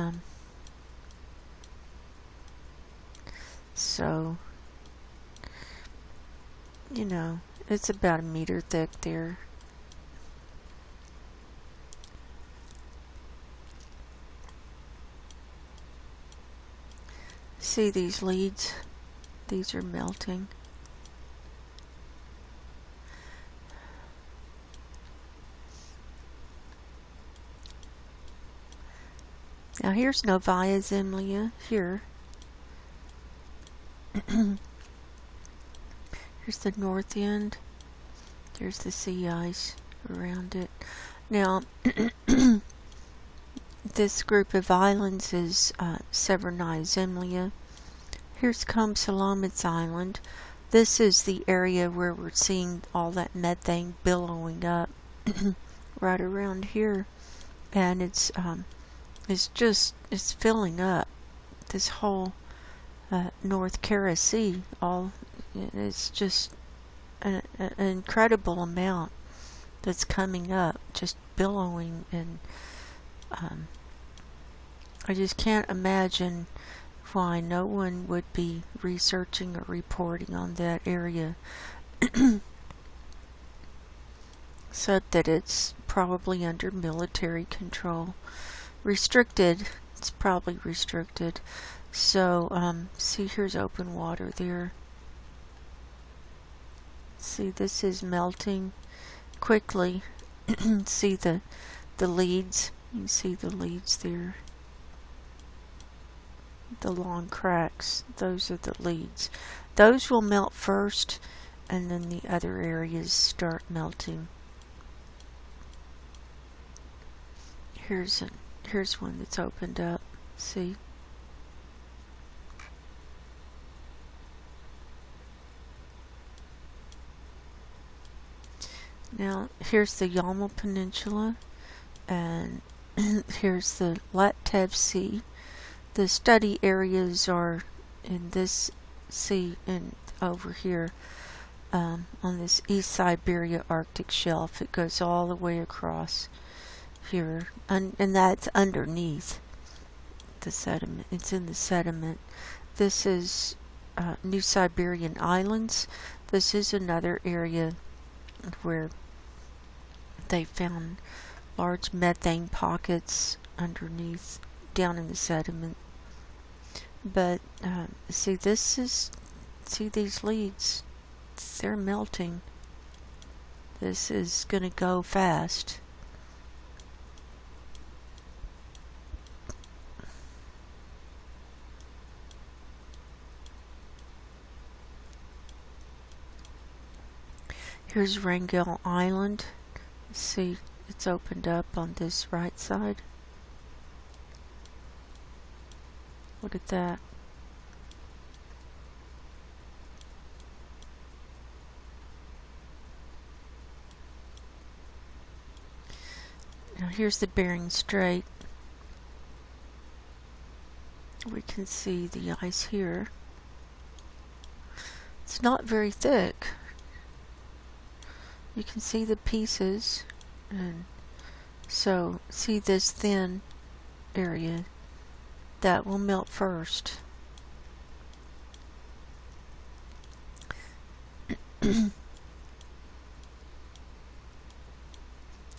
so, you know, it's about a meter thick there. See these leads? These are melting. Now here's Novaya Zemlya here. Here's the north end. There's the sea ice around it. Now this group of islands is Severnaya Zemlya. Here's Komsolometz Island. This is the area where we're seeing all that methane billowing up right around here, and it's filling up this whole North Kara Sea. It's just an incredible amount that's coming up, just billowing, and I just can't imagine why no one would be researching or reporting on that area. Except that it's probably under military control. Restricted. It's probably restricted. So, see, here's open water there. See, this is melting quickly. See the leads. You can see the leads there. The long cracks. Those are the leads. Those will melt first, and then the other areas start melting. Here's one that's opened up. See? Now, here's the Yamal Peninsula, and here's the Lattev Sea. The study areas are in this sea and over here on this East Siberia Arctic shelf. It goes all the way across here, and that's underneath the sediment. It's in the sediment. This is New Siberian Islands. This is another area where they found large methane pockets underneath, down in the sediment. But see these leads, they're melting. This is gonna go fast. Here's Wrangel Island. See, it's opened up on this right side. Look at that. Now here's the Bering Strait. We can see the ice here. It's not very thick. You can see the pieces, and so see this thin area that will melt first.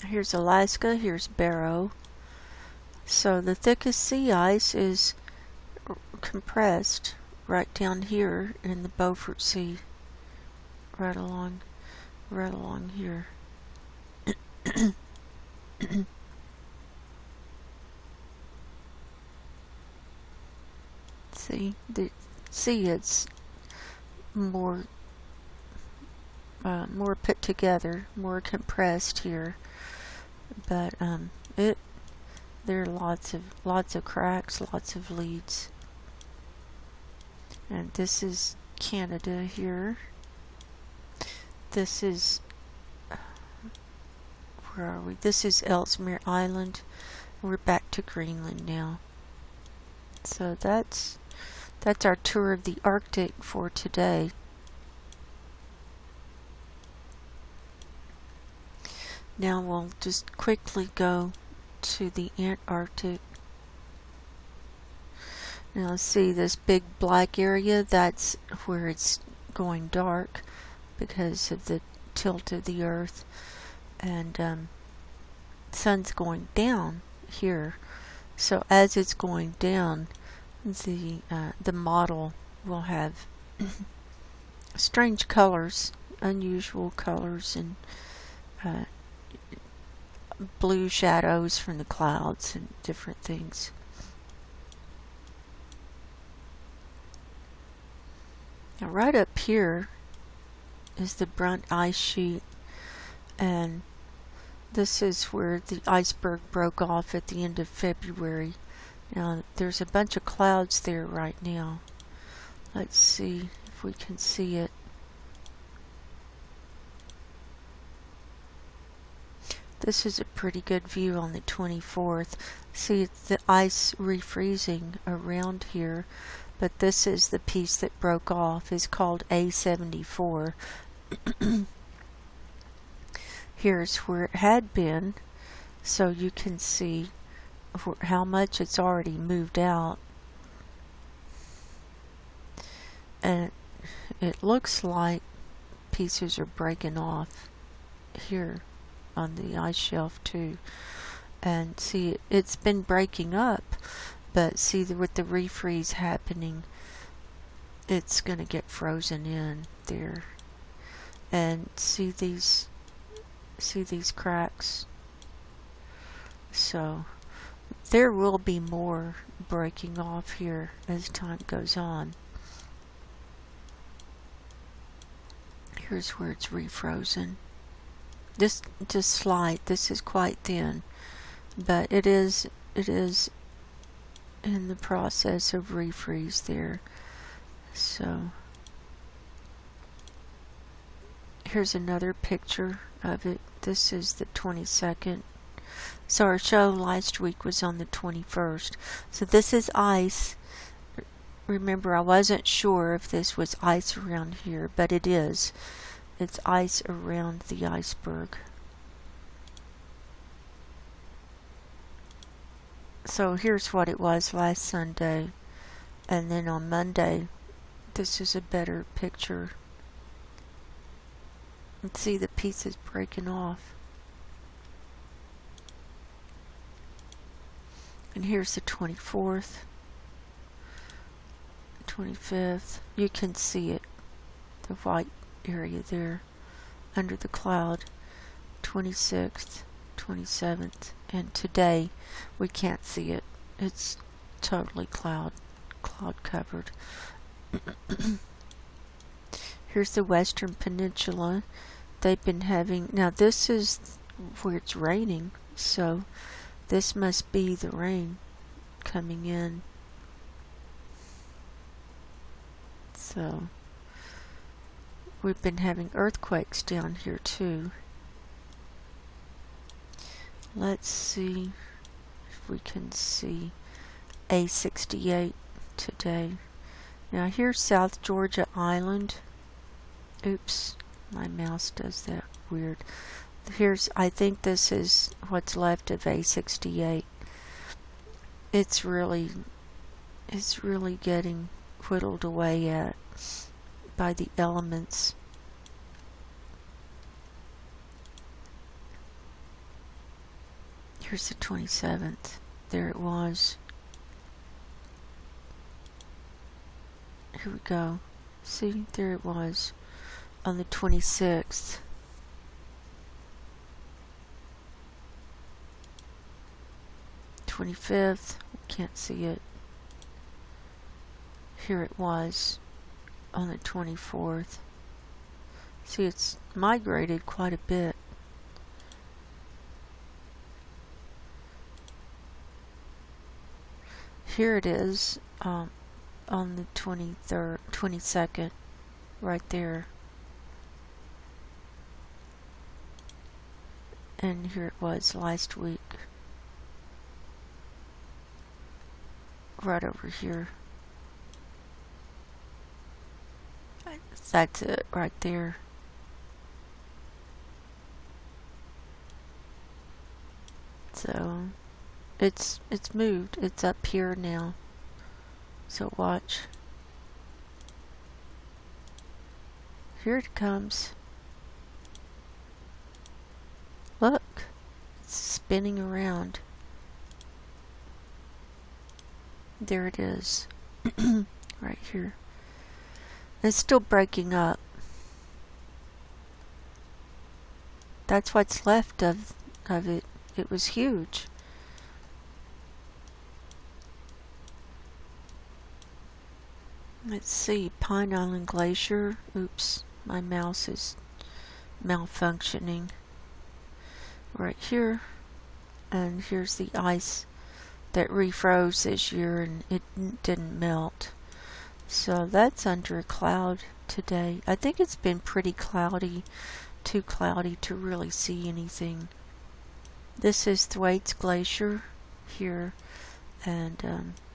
Here's Alaska, here's Barrow. So the thickest sea ice is compressed right down here in the Beaufort Sea, right along here. See, it's more put together, more compressed here, but there are lots of cracks, lots of leads. And this is Canada here. This is where are we? This is Ellesmere Island. We're back to Greenland now. So that's our tour of the Arctic for today. Now we'll just quickly go to the Antarctic. Now see this big black area, that's where it's going dark because of the tilt of the Earth, and sun's going down here. So as it's going down, the model will have strange colors, unusual colors, and blue shadows from the clouds and different things. Now right up here is the Brunt ice sheet, and this is where the iceberg broke off at the end of February. Now there's a bunch of clouds there right now. Let's see if we can see it. This is a pretty good view on the 24th. See, it's the ice refreezing around here, but this is the piece that broke off. It's called A74. Here's where it had been, so you can see how much it's already moved out. And it looks like pieces are breaking off here on the ice shelf too. And see, it's been breaking up, but see, with the refreeze happening, it's going to get frozen in there. And see these cracks? So there will be more breaking off here as time goes on. Here's where it's refrozen. This just slight. This is quite thin, but it is in the process of refreeze there. So here's another picture of it. This is the 22nd. So our show last week was on the 21st. So this is ice. Remember, I wasn't sure if this was ice around here, but it is. It's ice around the iceberg. So here's what it was last Sunday. And then on Monday, this is a better picture. And see the pieces breaking off. And here's the 24th, 25th. You can see it, the white area there under the cloud. 26th, 27th, and today we can't see it. It's totally cloud covered. Here's the Western Peninsula. They've been having, now this is where it's raining, so this must be the rain coming in. So we've been having earthquakes down here too. Let's see if we can see A68 today. Now here's South Georgia Island. Oops, my mouse does that weird. Here's, I think this is what's left of A68. It's really getting whittled away at by the elements. Here's the 27th. There it was. Here we go. See, there it was on the 26th. Can't see it. Here it was on the 24th. See, it's migrated quite a bit. Here it is on the 22nd, right there. And here it was last week. Right over here. That's it right there. So it's moved. It's up here now. So watch. Here it comes. Look. It's spinning around. There it is. Right here. It's still breaking up. That's what's left of it. It was huge. Let's see, Pine Island Glacier. Oops, my mouse is malfunctioning. Right here. And here's the ice that refroze this year and it didn't melt. So that's under a cloud today. I think it's been pretty cloudy, too cloudy to really see anything. This is Thwaites Glacier here, and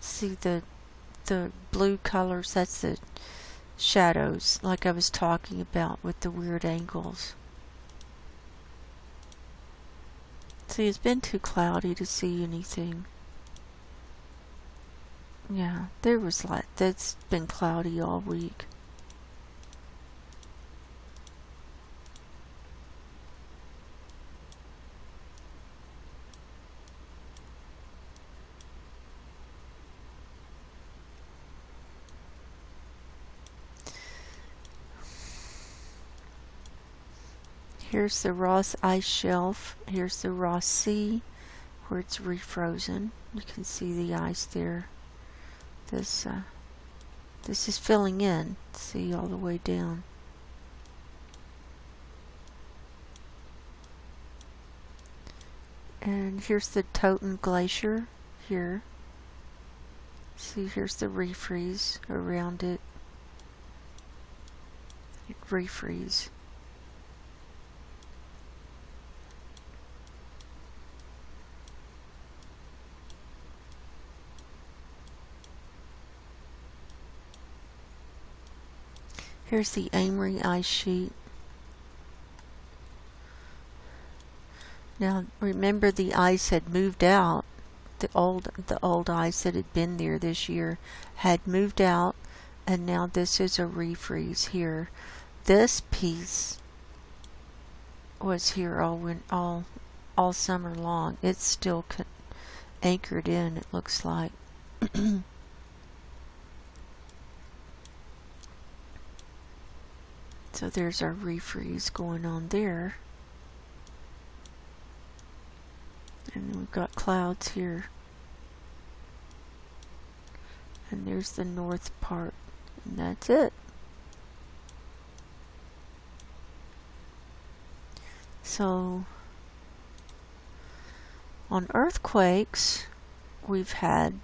see the blue colors, that's the shadows like I was talking about with the weird angles. See, it's been too cloudy to see anything. Yeah, there was that's been cloudy all week. Here's the Ross Ice Shelf. Here's the Ross Sea, where it's refrozen. You can see the ice there. This is filling in. See, all the way down. And here's the Totten Glacier here. See, here's the refreeze around it. Refreeze. Here's the Amory ice sheet. Now remember, the ice had moved out. The old ice that had been there this year had moved out, and now this is a refreeze here. This piece was here all summer long. It's still anchored in, it looks like. So there's our refreeze going on there. And then we've got clouds here. And there's the north part. And that's it. So on earthquakes, we've had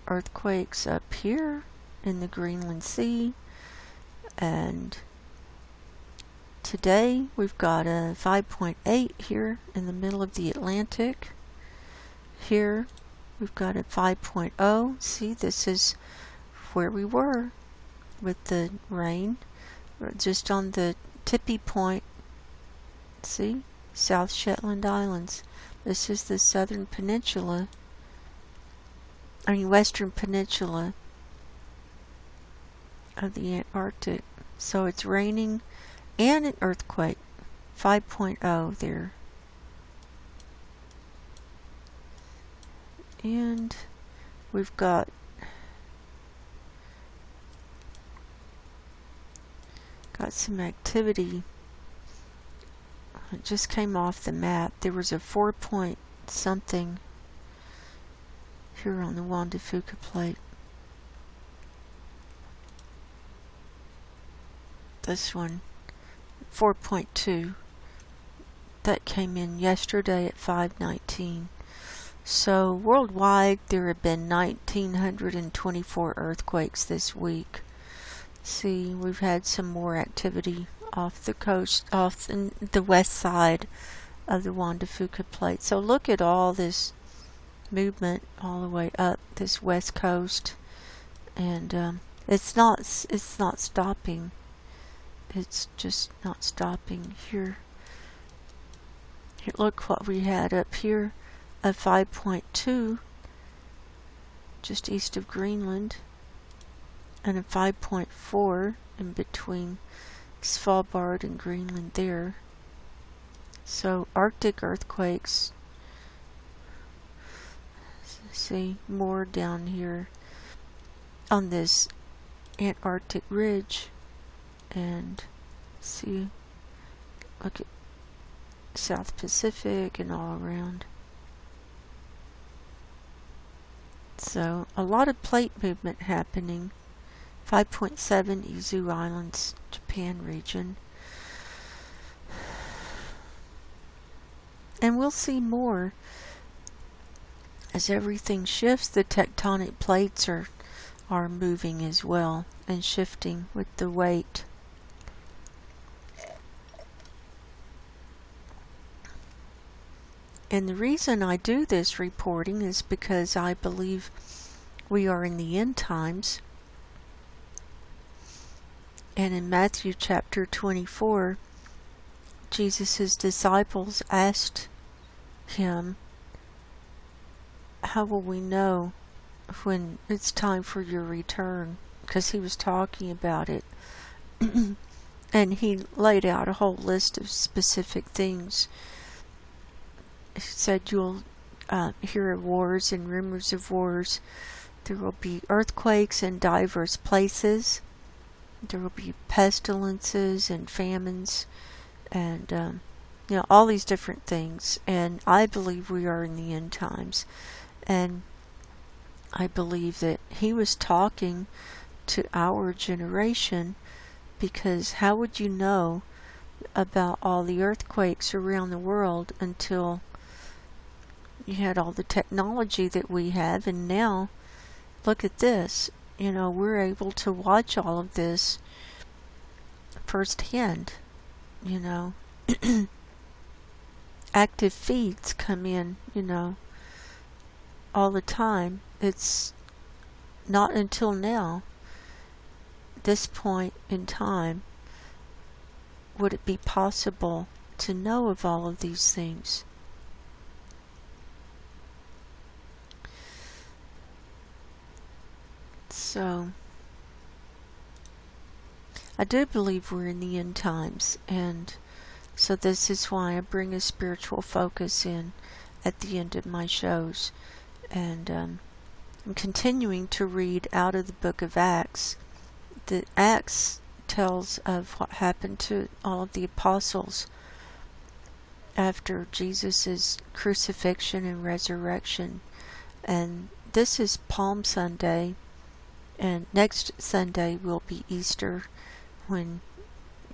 earthquakes up here in the Greenland Sea, and today we've got a 5.8 here in the middle of the Atlantic. Here we've got a 5.0. See, this is where we were with the rain. We're just on the tippy point. See, South Shetland Islands. This is the southern peninsula. Western peninsula of the Antarctic. So it's raining and an earthquake. 5.0 there. And we've got some activity. It just came off the map. There was a 4 point something here on the Juan de Fuca plate. This one, 4.2. That came in yesterday at 5:19. So worldwide there have been 1,924 earthquakes this week. See, we've had some more activity off the coast, off the west side of the Juan de Fuca plate. So look at all this movement all the way up this west coast, and it's not stopping. It's just not stopping here. Look what we had up here, a 5.2 just east of Greenland, and a 5.4 in between Svalbard and Greenland there. So Arctic earthquakes, see more down here on this Antarctic ridge, and see, look at South Pacific and all around. So a lot of plate movement happening. 5.7 Izu Islands, Japan region. And we'll see more as everything shifts. The tectonic plates are moving as well and shifting with the weight. And the reason I do this reporting is because I believe we are in the end times. And in Matthew chapter 24, Jesus' disciples asked him, how will we know when it's time for your return? Because he was talking about it. And he laid out a whole list of specific things. He said you'll hear of wars and rumors of wars. There will be earthquakes in diverse places. There will be pestilences and famines and all these different things. And I believe we are in the end times. And I believe that he was talking to our generation, because how would you know about all the earthquakes around the world until you had all the technology that we have? And now look at this, we're able to watch all of this firsthand. Active feeds come in, all the time. It's not until now, this point in time, would it be possible to know of all of these things. So I do believe we're in the end times, and so this is why I bring a spiritual focus in at the end of my shows. And I'm continuing to read out of the book of Acts. The Acts tells of what happened to all of the apostles after Jesus' crucifixion and resurrection. And this is Palm Sunday, and next Sunday will be Easter, when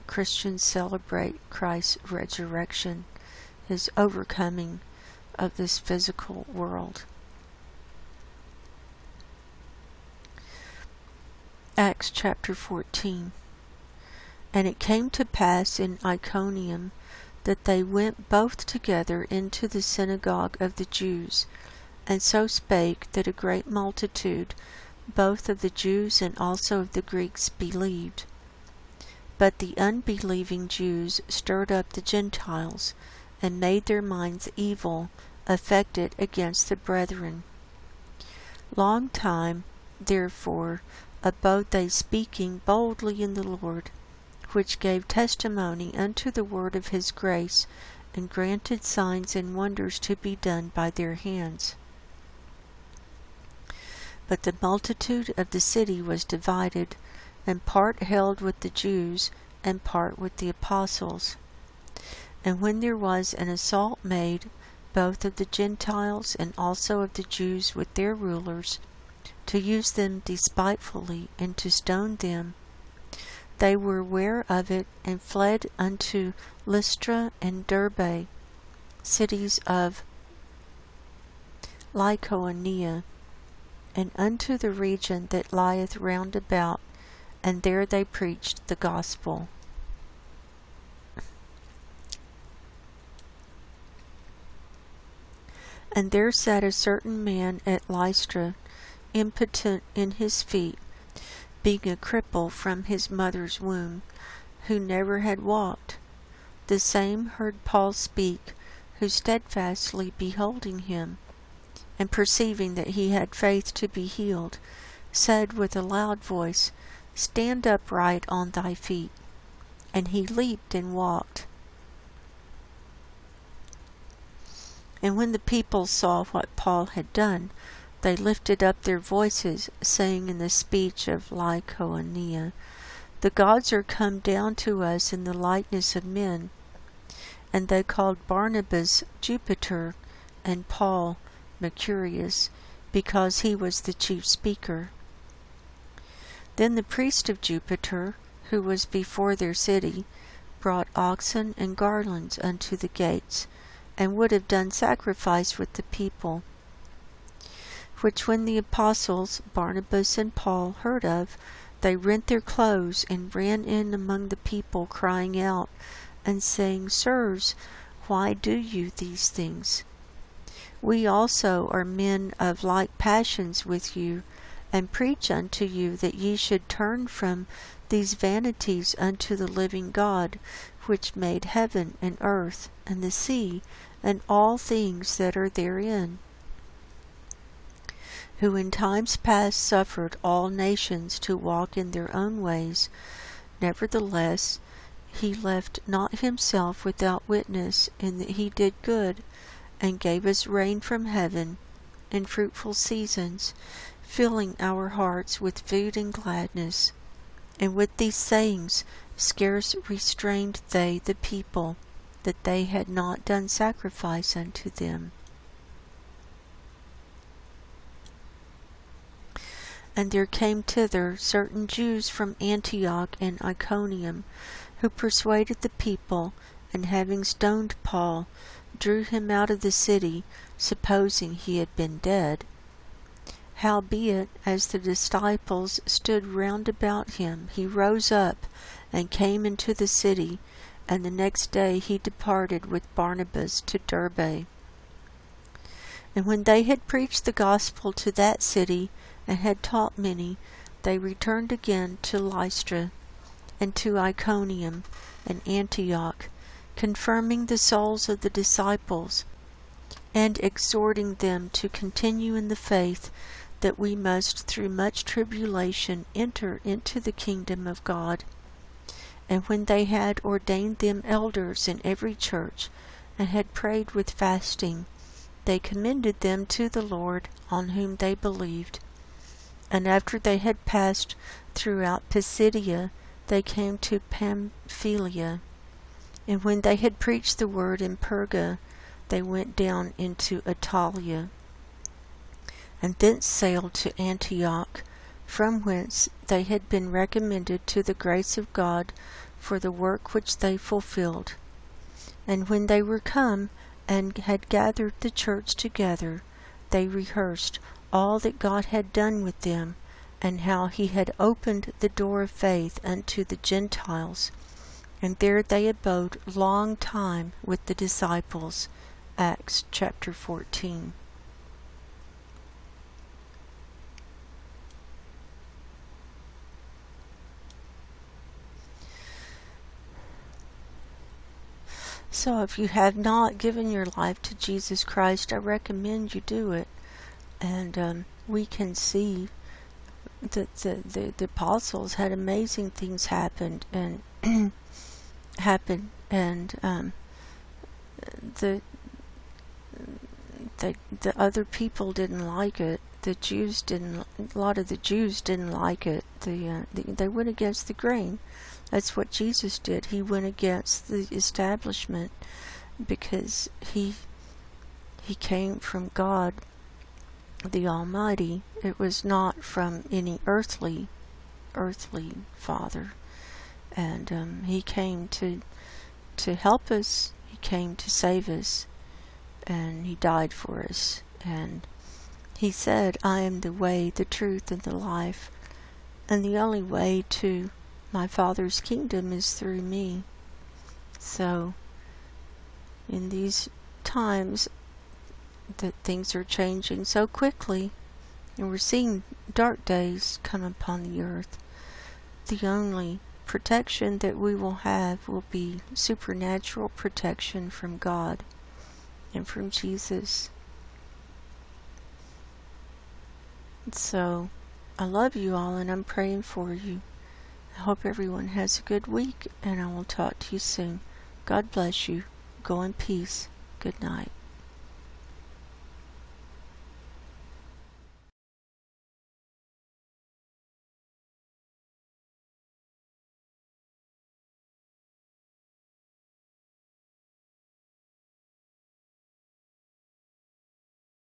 Christians celebrate Christ's resurrection, his overcoming of this physical world. Acts chapter 14. And it came to pass in Iconium that they went both together into the synagogue of the Jews, and so spake that a great multitude, both of the Jews and also of the Greeks, believed. But the unbelieving Jews stirred up the Gentiles, and made their minds evil, affected against the brethren. Long time, therefore, abode they speaking boldly in the Lord, which gave testimony unto the word of his grace, and granted signs and wonders to be done by their hands. But the multitude of the city was divided, and part held with the Jews, and part with the apostles. And when there was an assault made, both of the Gentiles and also of the Jews with their rulers, to use them despitefully and to stone them, they were aware of it, and fled unto Lystra and Derbe, cities of Lycaonia, and unto the region that lieth round about, and there they preached the gospel. And there sat a certain man at Lystra, impotent in his feet, being a cripple from his mother's womb, who never had walked. The same heard Paul speak, who steadfastly beholding him, and perceiving that he had faith to be healed, said with a loud voice, Stand upright on thy feet. And he leaped and walked. And when the people saw what Paul had done, they lifted up their voices, saying in the speech of Lycaonia, The gods are come down to us in the likeness of men. And they called Barnabas Jupiter, and Paul Mercurius, because he was the chief speaker. Then the priest of Jupiter, who was before their city, brought oxen and garlands unto the gates, and would have done sacrifice with the people. Which when the apostles Barnabas and Paul heard of, they rent their clothes, and ran in among the people, crying out, and saying, Sirs, why do you these things? We also are men of like passions with you, and preach unto you that ye should turn from these vanities unto the living God, which made heaven and earth, and the sea, and all things that are therein, who in times past suffered all nations to walk in their own ways. Nevertheless, he left not himself without witness, in that he did good, and gave us rain from heaven, and fruitful seasons, filling our hearts with food and gladness. And with these sayings scarce restrained they the people, that they had not done sacrifice unto them. And there came thither certain Jews from Antioch and Iconium, who persuaded the people, and having stoned Paul, drew him out of the city, supposing he had been dead. Howbeit, as the disciples stood round about him, he rose up, and came into the city, and the next day he departed with Barnabas to Derbe. And when they had preached the gospel to that city, and had taught many, they returned again to Lystra, and to Iconium, and Antioch, confirming the souls of the disciples, and exhorting them to continue in the faith, that we must through much tribulation enter into the kingdom of God. And when they had ordained them elders in every church, and had prayed with fasting, they commended them to the Lord, on whom they believed. And after they had passed throughout Pisidia, they came to Pamphylia. And when they had preached the word in Perga, they went down into Italia, and thence sailed to Antioch, from whence they had been recommended to the grace of God for the work which they fulfilled. And when they were come, and had gathered the church together, they rehearsed all that God had done with them, and how he had opened the door of faith unto the Gentiles. And there they abode long time with the disciples. Acts chapter 14. So if you have not given your life to Jesus Christ, I recommend you do it. And we can see that the apostles had amazing things happen, and the other people didn't like it, a lot of the Jews didn't like it. They went against the grain. That's what Jesus did. He went against the establishment because he came from God, the Almighty. It was not from any earthly father. And he came to help us. He came to save us, and he died for us. And he said, I am the way, the truth, and the life, and the only way to my Father's kingdom is through me. So in these times that things are changing so quickly, and we're seeing dark days come upon the earth, the only protection that we will have will be supernatural protection from God and from Jesus. So I love you all, and I'm praying for you. I hope everyone has a good week, and I will talk to you soon. God bless you. Go in peace. Good night.